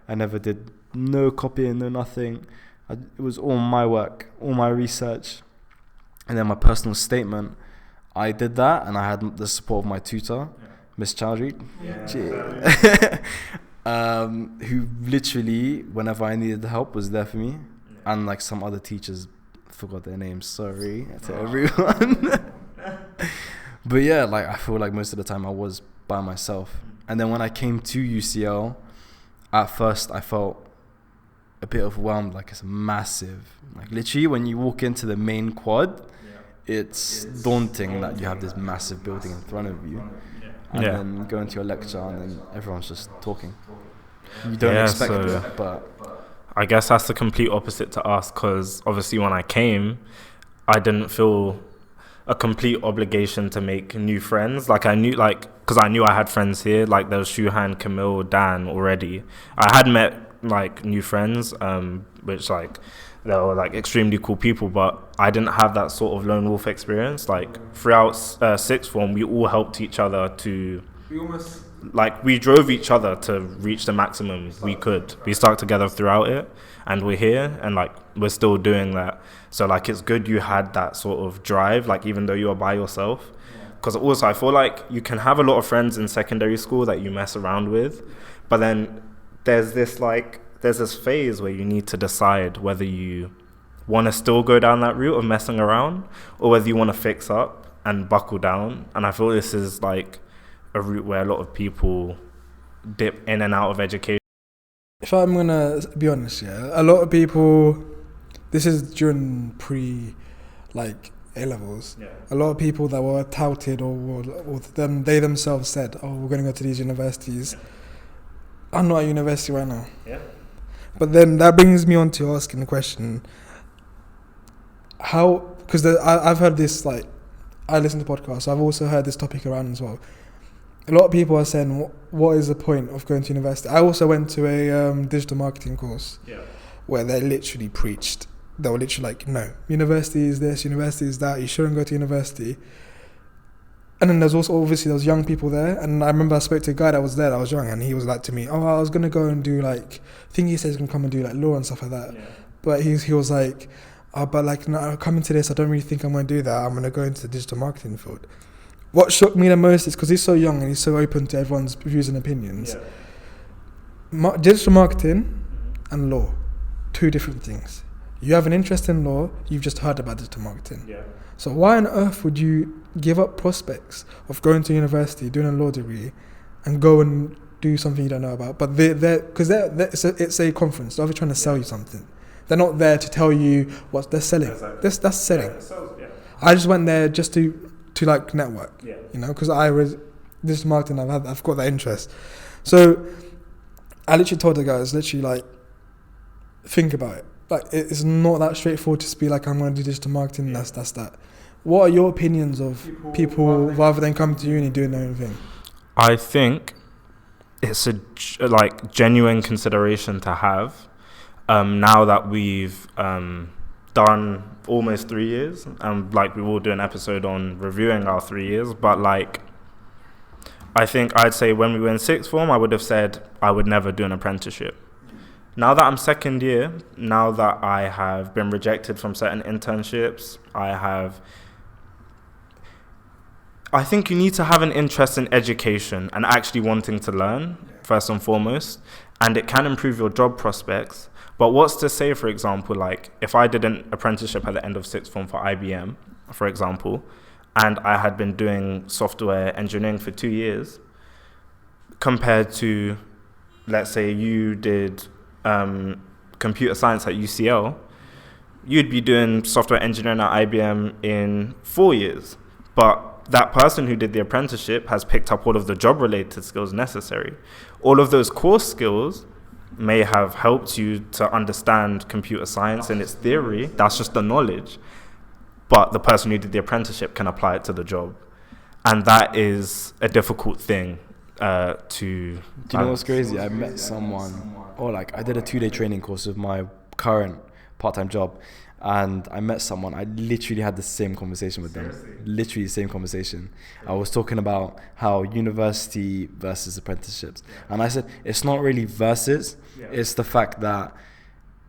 I never did no copying, no nothing. It was all my work, all my research. And then my personal statement, I did that, and I had the support of my tutor, Miss Chowdhury, who literally, whenever I needed help, was there for me. And like some other teachers, forgot their names, sorry to everyone. But yeah, like I feel like most of the time I was by myself. And then when I came to UCL, at first I felt a bit overwhelmed. Like it's massive. Like literally when you walk into the main quad, it's daunting that you have this massive building in front of you. And then you go into your lecture and then everyone's just talking. You don't expect it, but I guess that's the complete opposite to us, because obviously when I came, I didn't feel a complete obligation to make new friends. Like I knew, because I knew I had friends here, like there was Shuhan, Camille, Dan already. I had met like new friends, which like they were like extremely cool people, but I didn't have that sort of lone wolf experience. Like throughout sixth form, we all helped each other to. We drove each other to reach the maximum we could. We stuck together throughout it, and we're here, and like we're still doing that. So like it's good you had that sort of drive, like even though you are by yourself. Because also I feel like you can have a lot of friends in secondary school that you mess around with, but then there's this phase where you need to decide whether you want to still go down that route of messing around, or whether you want to fix up and buckle down. And I feel this is like a route where a lot of people dip in and out of education. If I'm gonna be honest, a lot of people, this is during A-levels, a lot of people that were touted or they themselves said, oh, we're gonna go to these universities. I'm not at university right now. But then that brings me on to asking the question, how, because I've heard this, like, I listen to podcasts, so I've also heard this topic around as well. A lot of people are saying, what is the point of going to university? I also went to a digital marketing course where they literally preached. They were literally like, no, university is this, university is that, you shouldn't go to university. And then there's also, obviously, there was young people there. And I remember I spoke to a guy that was there that was young, and he was like to me, oh, I was going to go and do like, I think he said he's going to come and do like law and stuff like that. But he was like, oh, but like, no, coming to this, I don't really think I'm going to do that. I'm going to go into the digital marketing field. What shocked me the most is because he's so young and he's so open to everyone's views and opinions. Digital marketing and law, two different things. You have an interest in law, you've just heard about digital marketing. So why on earth would you give up prospects of going to university, doing a law degree, and go and do something you don't know about? But it's a conference, they're trying to sell you something. They're not there to tell you what they're selling. Exactly. That's selling. I just went there just to like network, you know, because I was digital marketing. I've got that interest. So I literally told the guys, literally like, think about it. Like it's not that straightforward to just be like, I'm going to do digital marketing. That's that. What are your opinions of people rather than coming to uni doing their own thing? I think it's a genuine consideration to have. Now that we've done almost 3 years, and like we will do an episode on reviewing our 3 years, but like I think I'd say when we were in sixth form, I would have said I would never do an apprenticeship. Now that I'm second year, now that I have been rejected from certain internships, I think you need to have an interest in education and actually wanting to learn first and foremost, and it can improve your job prospects. But what's to say, for example, like if I did an apprenticeship at the end of sixth form for IBM, for example, and I had been doing software engineering for 2 years, compared to, let's say you did computer science at UCL, you'd be doing software engineering at IBM in 4 years. But that person who did the apprenticeship has picked up all of the job-related skills necessary. All of those core skills may have helped you to understand computer science in its theory. That's just the knowledge. But the person who did the apprenticeship can apply it to the job. And that is a difficult thing to... Do you know what's crazy? I met someone, I did a 2-day training course with my current part-time job. and I met someone. I literally had the same conversation with them. Literally the same conversation. I was talking about how university versus apprenticeships. And I said, it's not really versus. It's the fact that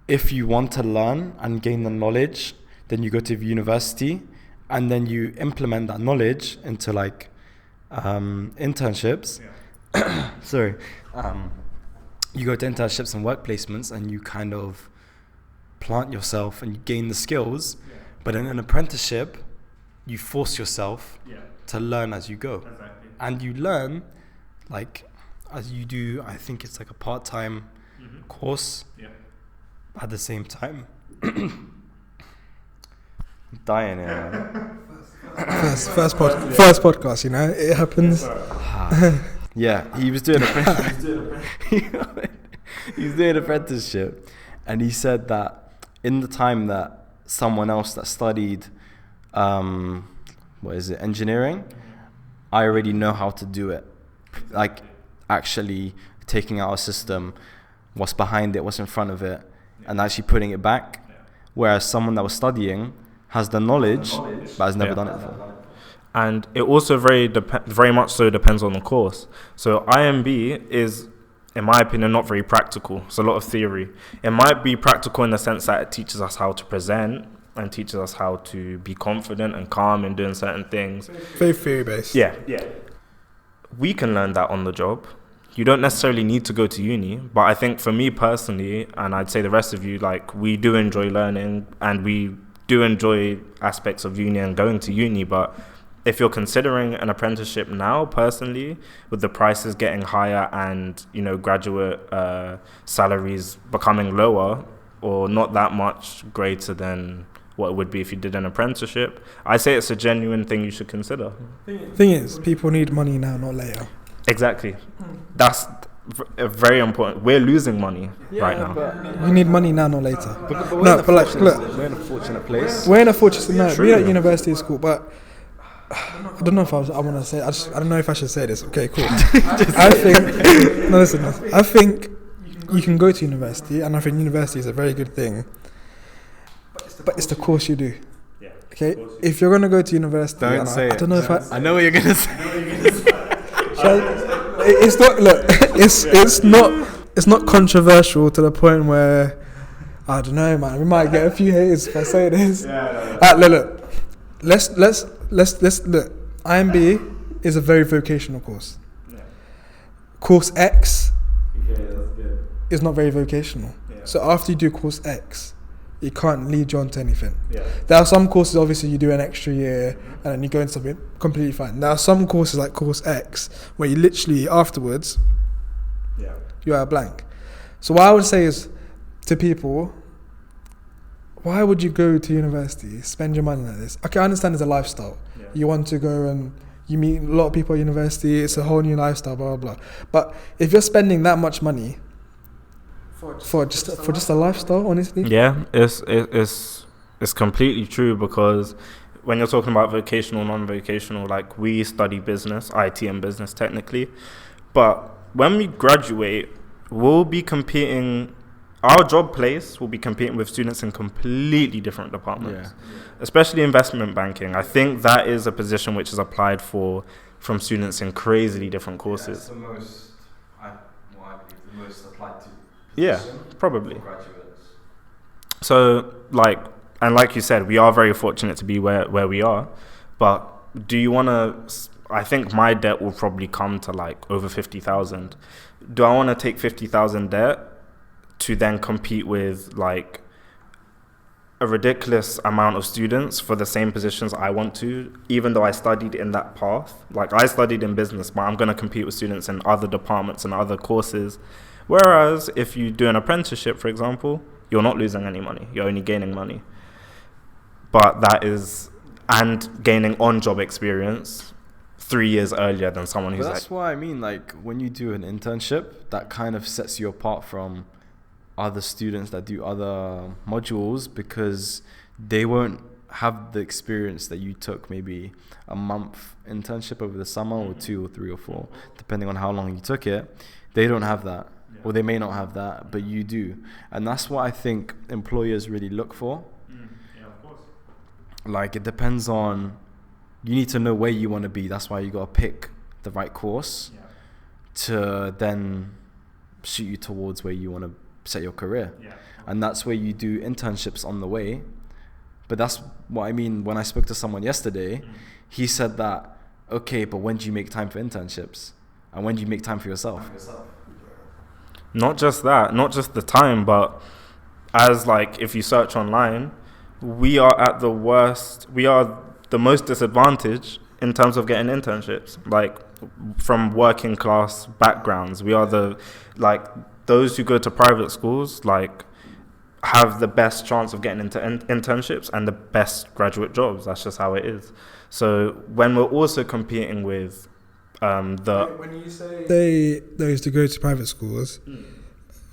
if you want to learn and gain the knowledge, then you go to university and then you implement that knowledge into like internships. Sorry. You go to internships and work placements and you kind of plant yourself and you gain the skills. But in an apprenticeship, you force yourself to learn as you go. And you learn like as you do. I think it's like a part-time course at the same time. Dying here, man. First podcast, you know, it happens. Yeah, he was doing he's doing apprenticeship, and he said that in the time that someone else that studied engineering, I already know how to do it, like actually taking out a system, what's behind it, what's in front of it, and actually putting it back, whereas someone that was studying has the knowledge but has never done it before. And it also very much so depends on the course. So IMB is, in my opinion, not very practical. It's a lot of theory. It might be practical in the sense that it teaches us how to present and teaches us how to be confident and calm in doing certain things. Very theory-based. Yeah. We can learn that on the job. You don't necessarily need to go to uni, but I think for me personally, and I'd say the rest of you, like, we do enjoy learning and we do enjoy aspects of uni and going to uni, but if you're considering an apprenticeship now, personally, with the prices getting higher and, you know, graduate salaries becoming lower or not that much greater than what it would be if you did an apprenticeship, I say it's a genuine thing you should consider. Thing is, people need money now, not later. Exactly. That's very important. We're losing money right now. We need money now, not later. But Look, we're in a fortunate place. we're in a fortunate no, we're at university is cool, but I don't know if I want to say. I don't know if I should say this. Okay, cool. I think. No, listen. I think you can go to university, and I think university is a very good thing. But it's the course you do. Okay, if you're gonna go to university, Don't say it. I don't know if I know what you're gonna say. It's not. Look, it's not controversial to the point where I don't know, man. We might get a few haters if I say this. Look. Let's look. IMB is a very vocational course. Course X is not very vocational. So after you do course X, it can't lead you on to anything. There are some courses, obviously, you do an extra year and then you go into something completely fine. There are some courses like course X where you literally afterwards you are blank. So what I would say is to people, why would you go to university, spend your money like this? Okay, I understand it's a lifestyle. You want to go and you meet a lot of people at university. It's a whole new lifestyle, blah, blah, blah. But if you're spending that much money for just a lifestyle, honestly. Yeah, it's completely true, because when you're talking about vocational, non-vocational, like, we study business, IT and business technically. But when we graduate, we'll be competing. Our job place will be competing with students in completely different departments, especially investment banking. I think that is a position which is applied for from students in crazily different courses. It's the most, I believe, the most applied to. Yeah, probably. Graduates. So, like you said, we are very fortunate to be where we are. But do you want to? I think my debt will probably come to like over 50,000. Do I want to take 50,000 debt to then compete with like a ridiculous amount of students for the same positions I want to, even though I studied in that path? Like, I studied in business, but I'm going to compete with students in other departments and other courses. Whereas if you do an apprenticeship, for example, you're not losing any money. You're only gaining money. But that is, and gaining on-job experience 3 years earlier than someone who's that's why I mean, like, when you do an internship, that kind of sets you apart from other students that do other modules, because they won't have the experience that you took, maybe a month internship over the summer, or 2 or 3 or 4, depending on how long you took it. They don't have that, or they may not have that, but you do. And that's what I think employers really look for. like it depends on, you need to know where you want to be. That's why you got to pick the right course to then shoot you towards where you want to set your career. And that's where you do internships on the way. But that's what I mean when I spoke to someone yesterday. He said that, okay, but when do you make time for internships? And when do you make time for yourself? Not just that, not just the time, but as like if you search online, we are at the worst, we are the most disadvantaged in terms of getting internships. Like from working class backgrounds, we are the, like those who go to private schools, like have the best chance of getting into internships and the best graduate jobs. That's just how it is. So when we're also competing with when you say those to go to private schools,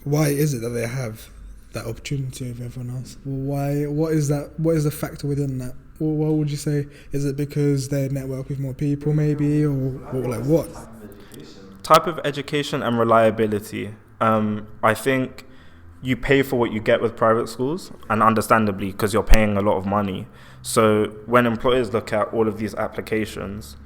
why is it that they have that opportunity over everyone else? Why? What is that? What is the factor within that? Or what would you say? Is it because they network with more people, maybe, or like what? Type of education and reliability. I think you pay for what you get with private schools, and understandably, because you're paying a lot of money. So when employers look at all of these applications,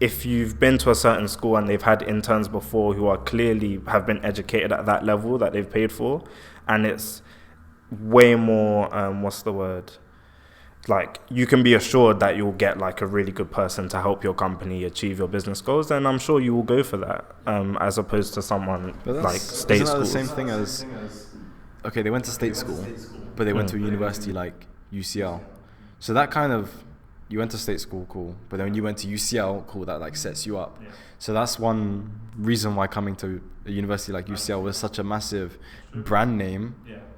if you've been to a certain school and they've had interns before who are clearly have been educated at that level that they've paid for, and it's way more, what's the word? Like you can be assured that you'll get like a really good person to help your company achieve your business goals, then I'm sure you will go for that, as opposed to someone like state isn't that schools. the same thing as, okay, they went to state school, but they went to a university like UCL. So that kind of, you went to state school, cool, but then when you went to UCL, cool, that like sets you up. So that's one reason why coming to a university like UCL was such a massive brand name,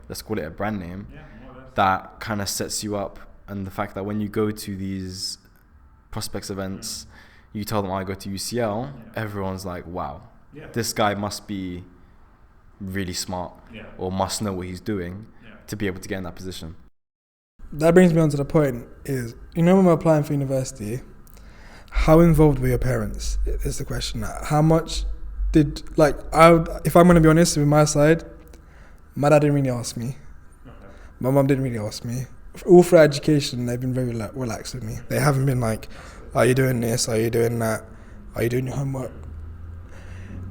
let's call it a brand name, that kind of sets you up. And the fact that when you go to these prospects events, you tell them I go to UCL, everyone's like, wow, this guy must be really smart or must know what he's doing to be able to get in that position. That brings me on to the point is, you know, when we're applying for university, how involved were your parents is the question. How much did, if I'm going to be honest with my side, my dad didn't really ask me. My mum didn't really ask me. All through education, they've been very relaxed with me. They haven't been like, are you doing this? Are you doing that? Are you doing your homework?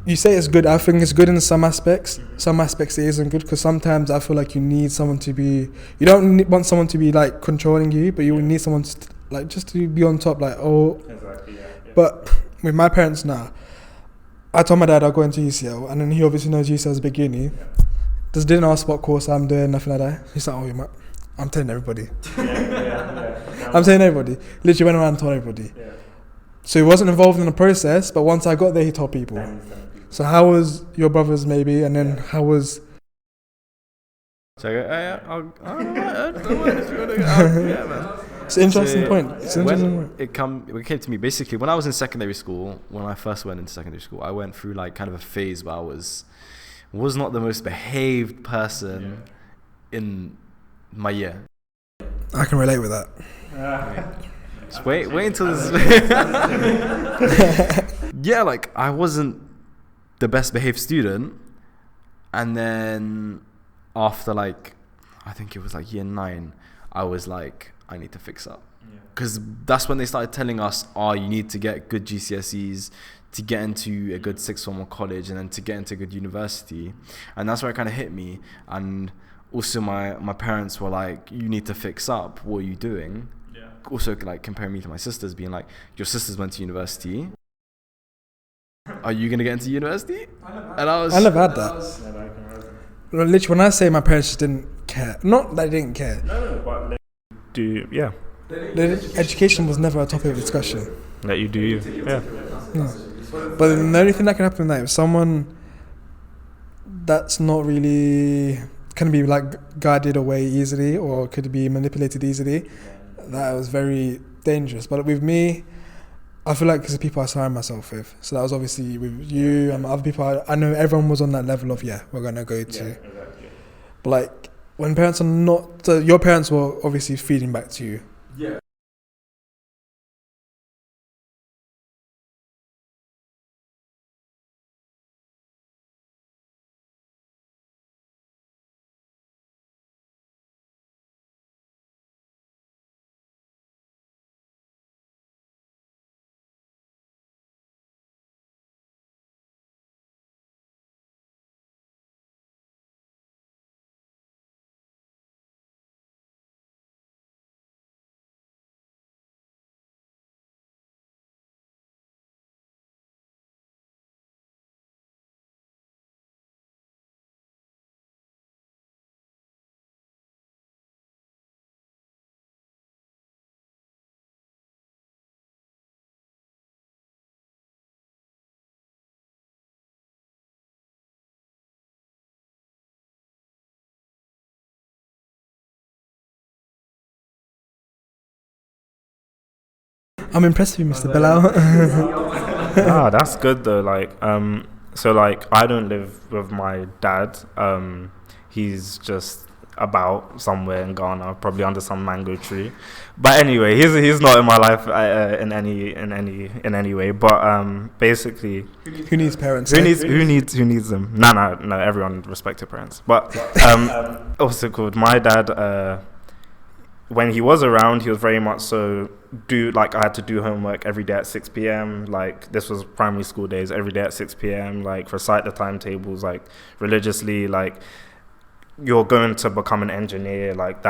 You say it's good. I think it's good in some aspects. Some aspects it isn't good, because sometimes I feel like you need someone to be, you don't want someone to be like controlling you, but you need someone to like just to be on top, like, oh. Exactly, But with my parents now, I told my dad I'll go into UCL, and then he obviously knows UCL is a big uni. Just didn't ask what course I'm doing, nothing like that. He's like, oh, I'm telling everybody. I'm telling everybody. Literally went around and told everybody. So he wasn't involved in the process, but once I got there, he told people. So how was your brothers, maybe, and then how was? So I don't know if you want to. Yeah, man. It's an interesting point. It's an interesting point. It came to me basically when I was in secondary school. When I first went into secondary school, I went through like kind of a phase where I was not the most behaved person in my year. I can relate with that. Just wait until this. Yeah, like I wasn't the best behaved student, and then after like, I think it was like year 9, I was like, I need to fix up, because that's when they started telling us, you need to get good GCSEs to get into a good sixth form or college, and then to get into a good university. And that's where it kind of hit me. And also my parents were like, you need to fix up, what are you doing? Also like comparing me to my sisters, being like, your sisters went to university, are you gonna get into university? I never had that. Literally, when I say my parents just didn't care, not that they didn't care. No, but Education was never a topic of discussion. Let you do you. Yeah. But the only thing that can happen is that if someone that's not really can be like guided away easily or could be manipulated easily, that was very dangerous. But with me, I feel like because the people I surround myself with, so that was obviously with you and other people, I know everyone was on that level of, we're going to go to. Yeah, exactly. But like, when parents are not, so your parents were obviously feeding back to you. Yeah. I'm impressed with you, Mr. Bilal. That's good though. Like, so like I don't live with my dad. He's just about somewhere in Ghana, probably under some mango tree. But anyway, he's not in my life in any way. But basically, who needs parents? Who needs them? No. Everyone respect their parents. But what's it called? My dad. When he was around, he was very much so I had to do homework every day at 6 p.m. Like, this was primary school days, every day at 6 p.m. Like, recite the timetables, like, religiously. Like, you're going to become an engineer. Like,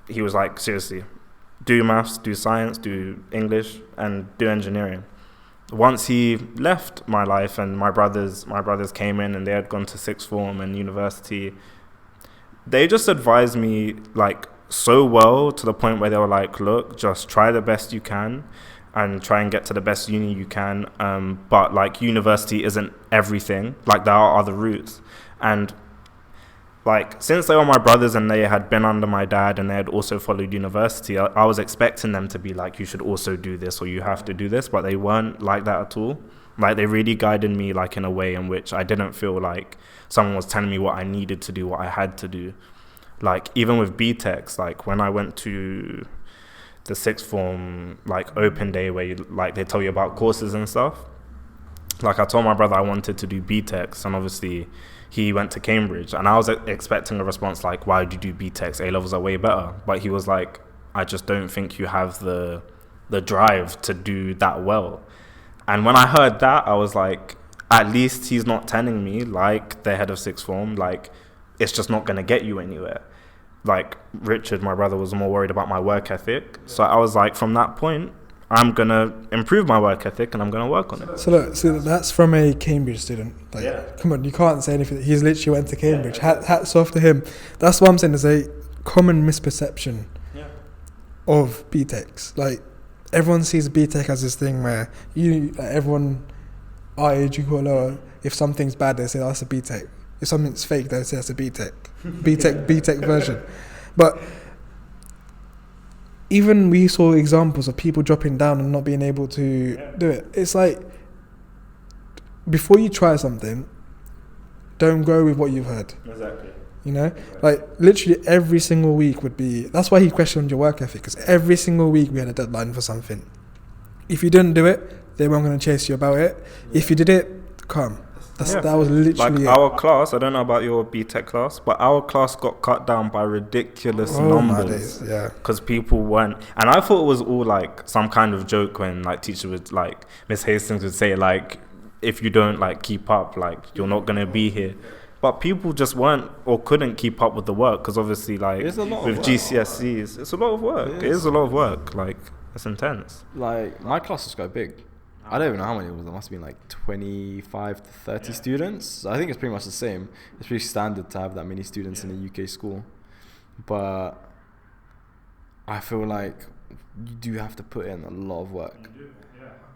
he was like, seriously, do maths, do science, do English, and do engineering. Once he left my life and my brothers came in and they had gone to sixth form and university, they just advised me, like, so well, to the point where they were like, look, just try the best you can and try and get to the best uni you can, but like university isn't everything, like there are other routes. And like, since they were my brothers and they had been under my dad and they had also followed university, I was expecting them to be like, you should also do this or you have to do this, but they weren't like that at all. Like, they really guided me like in a way in which I didn't feel like someone was telling me what I needed to do, what I had to do. Like, even with BTECs, like, when I went to the sixth form, like, open day where, they tell you about courses and stuff, like, I told my brother I wanted to do BTECs, and obviously he went to Cambridge, and I was expecting a response like, why did you do BTECs? A-levels are way better. But he was like, I just don't think you have the drive to do that well. And when I heard that, I was like, at least he's not telling me, like, the head of sixth form, like, it's just not going to get you anywhere. Like, Richard, my brother, was more worried about my work ethic. So I was like, from that point, I'm going to improve my work ethic and I'm going to work on it. So look, that's from a Cambridge student. Like, come on, you can't say anything. He's literally went to Cambridge. Hats off to him. That's what I'm saying. There's a common misperception of BTECs. Like, everyone sees BTEC as this thing where everyone our age, you call lower, if something's bad, they say, oh, that's a BTEC. If something's fake, they say that's a BTEC. BTEC version. But even we saw examples of people dropping down and not being able to do it. It's like, before you try something, don't go with what you've heard. Exactly. You know? Like, literally every single week would be... That's why he questioned your work ethic, because every single week we had a deadline for something. If you didn't do it, they weren't going to chase you about it. If you did it, come. That was literally like our class. I don't know about your BTEC class, but our class got cut down by ridiculous numbers. Because people weren't, and I thought it was all like some kind of joke when like teacher would, like Miss Hastings would say, like, if you don't like keep up, like you're not gonna be here. But people just weren't or couldn't keep up with the work, because obviously, like, with GCSEs, it's a lot of work. It is a lot of work. Like, it's intense. Like, my class was quite big. I don't even know how many it was. There must have been like 25 to 30 students. I think it's pretty much the same. It's pretty standard to have that many students in a UK school. But I feel like you do have to put in a lot of work.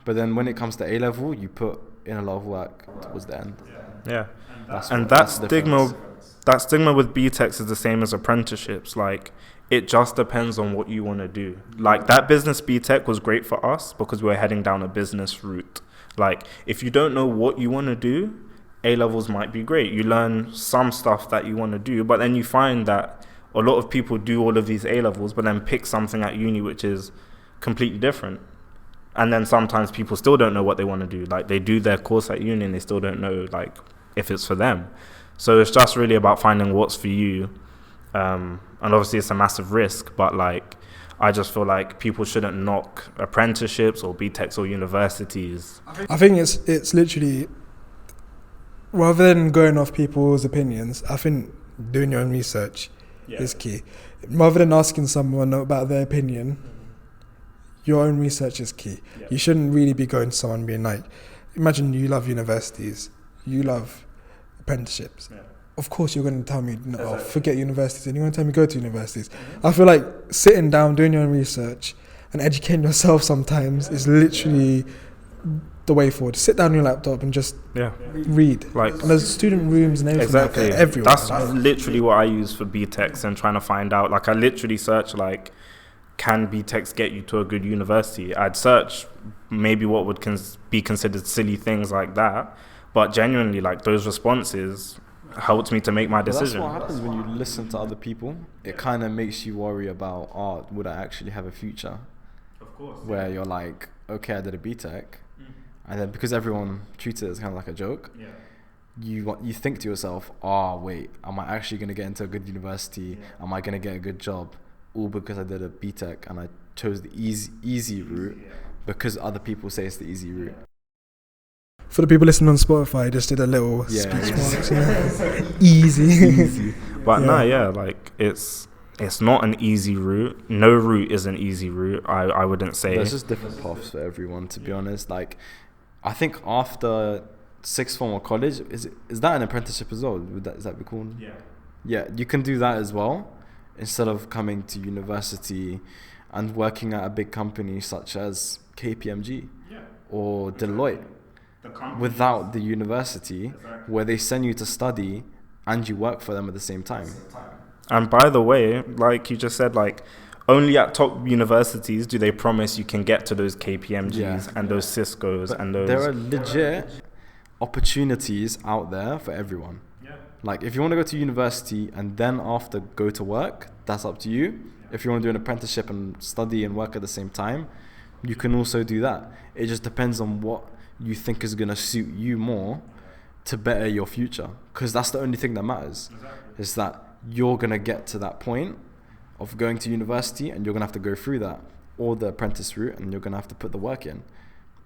But then when it comes to A-level, you put in a lot of work towards the end. Yeah. That stigma with BTECs is the same as apprenticeships. Like, it just depends on what you want to do. Like, that business BTEC was great for us because we were heading down a business route. Like, if you don't know what you want to do, A-levels might be great. You learn some stuff that you want to do, but then you find that a lot of people do all of these A-levels, but then pick something at uni which is completely different. And then sometimes people still don't know what they want to do. Like, they do their course at uni and they still don't know, like, if it's for them. So it's just really about finding what's for you. And obviously it's a massive risk, but like, I just feel like people shouldn't knock apprenticeships or BTECs or universities. I think it's literally, rather than going off people's opinions, I think doing your own research is key. Rather than asking someone about their opinion, your own research is key. You shouldn't really be going to someone being like, imagine you love universities, you love apprenticeships. Of course you're going to tell me, no, forget universities, and you're going to tell me go to universities. I feel like sitting down, doing your own research and educating yourself sometimes is literally the way forward. Sit down on your laptop and just read. Like, and there's student rooms and everything everywhere. That's literally what I use for BTECs and trying to find out. Like, I literally search like can BTECs get you to a good university? I'd search maybe what would be considered silly things like that, but genuinely, like, those responses helped me to make my decision. That's what happens when you listen to other people. It kind of makes you worry about, would I actually have a future? Of course. Where you're like, okay, I did a BTEC, and then because everyone treats it as kind of like a joke, you think to yourself, wait, am I actually going to get into a good university? Am I going to get a good job? All because I did a BTEC and I chose the easy route because other people say it's the easy route. For the people listening on Spotify, I just did a little speech marks. Easy. But like it's not an easy route. No route is an easy route. I wouldn't say. There's just different paths for everyone, to be honest. Like, I think after sixth form or college, is that an apprenticeship as well? Is that be called? Yeah, you can do that as well instead of coming to university and working at a big company such as KPMG or Deloitte. Without the university, where they send you to study and you work for them at the same time. And by the way, like you just said, like, only at top universities do they promise you can get to those KPMGs and those Ciscos and those. There are legit opportunities out there for everyone. Like, if you want to go to university and then after go to work, that's up to you. If you want to do an apprenticeship and study and work at the same time, you can also do that. It just depends on what you think is going to suit you more to better your future, because that's the only thing that matters. Is that you're going to get to that point of going to university and you're going to have to go through that, or the apprentice route, and you're going to have to put the work in.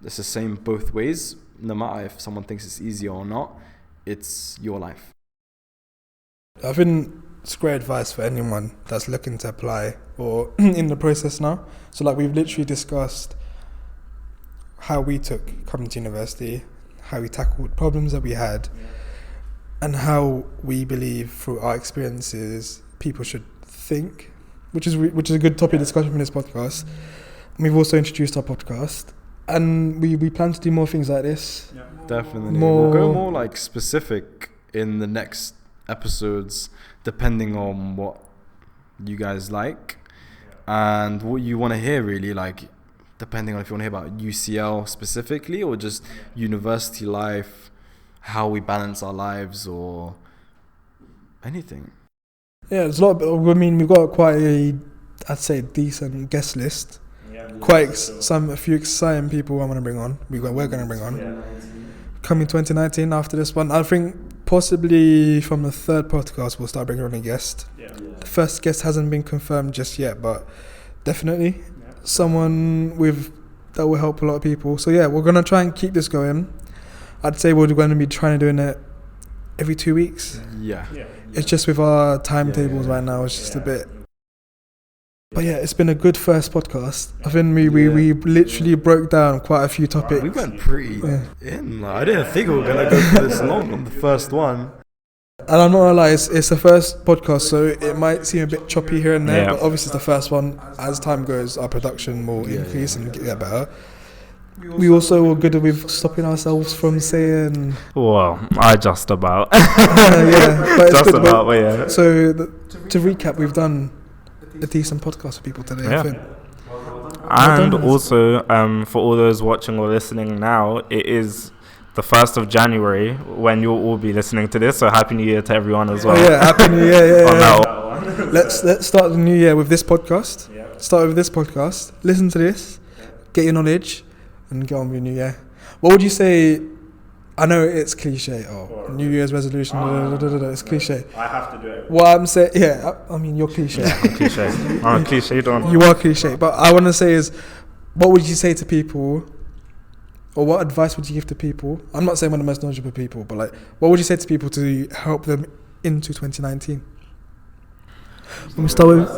It's the same both ways. No matter if someone thinks it's easier or not, it's your life. I think it's great advice for anyone that's looking to apply or in the process now. So, like, we've literally discussed how we took coming to university, how we tackled problems that we had, and how we believe through our experiences people should think, which is a good topic of discussion for this podcast. And we've also introduced our podcast, and we plan to do more things like this. Definitely. We'll go more like specific in the next episodes, depending on what you guys like and what you want to hear, really, like, depending on if you want to hear about UCL specifically or just university life, how we balance our lives, or anything. Yeah, there's a lot. I mean, we've got quite I'd say, decent guest list. A few exciting people I want to bring on. We're going to bring on. Coming 2019 after this one, I think possibly from the third podcast we'll start bringing on a guest. The first guest hasn't been confirmed just yet, but definitely someone that will help a lot of people. So we're going to try and keep this going. I'd say we're going to be trying to doing it every 2 weeks. It's just with our timetables right now, it's just a bit. But it's been a good first podcast. I think we literally broke down quite a few topics. We went pretty in. Like, I didn't think we were going to go for this long on the first one. And I'm not gonna lie, it's the first podcast, so it might seem a bit choppy here and there, but obviously it's the first one. As time goes, our production will increase and get better. We also were good with stopping ourselves from saying... Well, I just about. But it's just good. About, but yeah. So, to recap, we've done a decent podcast for people today, I think. And also, for all those watching or listening now, it is the 1st of January when you'll all be listening to this, so Happy New Year to everyone as well. Happy New Year, Let's start the new year with this podcast. Start with this podcast. Listen to this, get your knowledge, and get on with your new year. What would you say? I know it's cliche. New Year's resolution. It's cliche. I have to do it. What I'm saying, I mean, you're cliche. I'm cliche. I'm a cliche. You are cliche. But I want to say is, what would you say to people, or what advice would you give to people? I'm not saying we're the most knowledgeable people, but like, what would you say to people to help them into 2019? When we start with...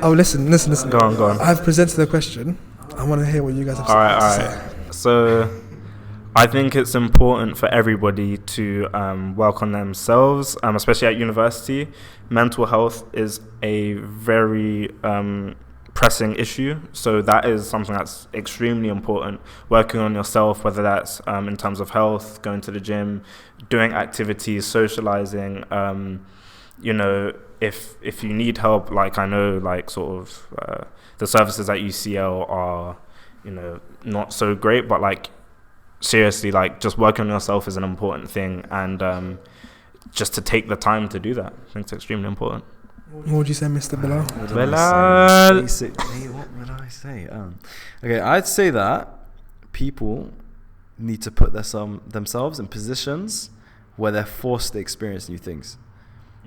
Listen. Go on. I've presented the question. I want to hear what you guys have to say. So, I think it's important for everybody to work on themselves, especially at university. Mental health is a very pressing issue, so that is something that's extremely important. Working on yourself, whether that's in terms of health, going to the gym, doing activities, socializing, you know, if you need help, like I know, like sort of the services at UCL are, you know, not so great, but like seriously, like just working on yourself is an important thing, and just to take the time to do that, I think it's extremely important. What would you say, Mr. Bilal? What would I say? Okay, I'd say that people need to put themselves in positions where they're forced to experience new things,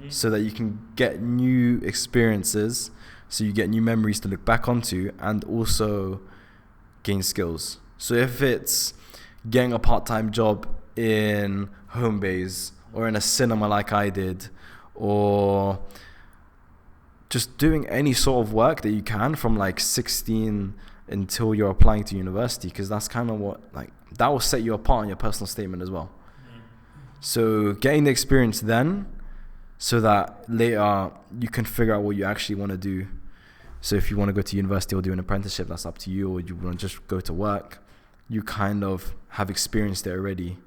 so that you can get new experiences, so you get new memories to look back onto, and also gain skills. So if it's getting a part-time job in Homebase or in a cinema like I did, or just doing any sort of work that you can from like 16 until you're applying to university, because that's kind of what, like, that will set you apart on your personal statement as well. So getting the experience then, so that later you can figure out what you actually want to do. So if you want to go to university or do an apprenticeship, that's up to you, or you want to just go to work, you kind of have experienced it already,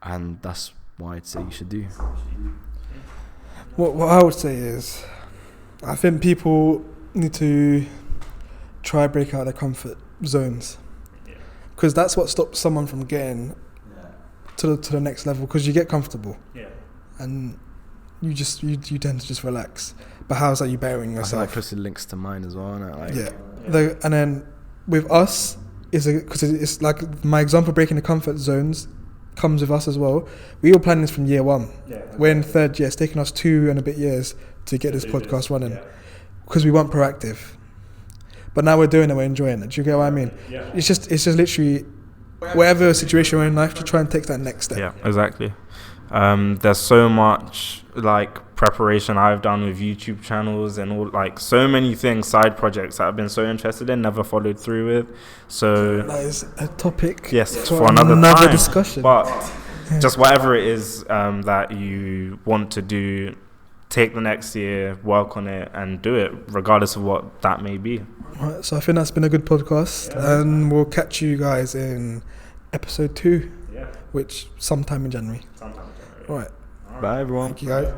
and that's what I'd say you should do. What I would say is, I think people need to try break out their comfort zones, because that's what stops someone from getting to the next level. Because you get comfortable, and you tend to just relax. But how's that you bettering yourself? I think that closely links to mine as well, isn't it? Like, and then with us, because it's like my example, breaking the comfort zones comes with us as well. We were planning this from year one. We're in third year. It's taken us 2 and a bit years to get this podcast running, because we weren't proactive. But now we're doing it, we're enjoying it. Do you get what I mean? It's just literally whatever situation we're in life, to try and take that next step. Yeah, exactly. There's so much like preparation I've done with YouTube channels and all, like so many things, side projects that I've been so interested in, never followed through with. So that is a topic. Yes, for another time. Discussion. But just whatever it is that you want to do, take the next year, work on it, and do it, regardless of what that may be. Right, so I think that's been a good podcast, and we'll catch you guys in episode 2, which sometime in January. All right. Bye, everyone. Thank you, guys.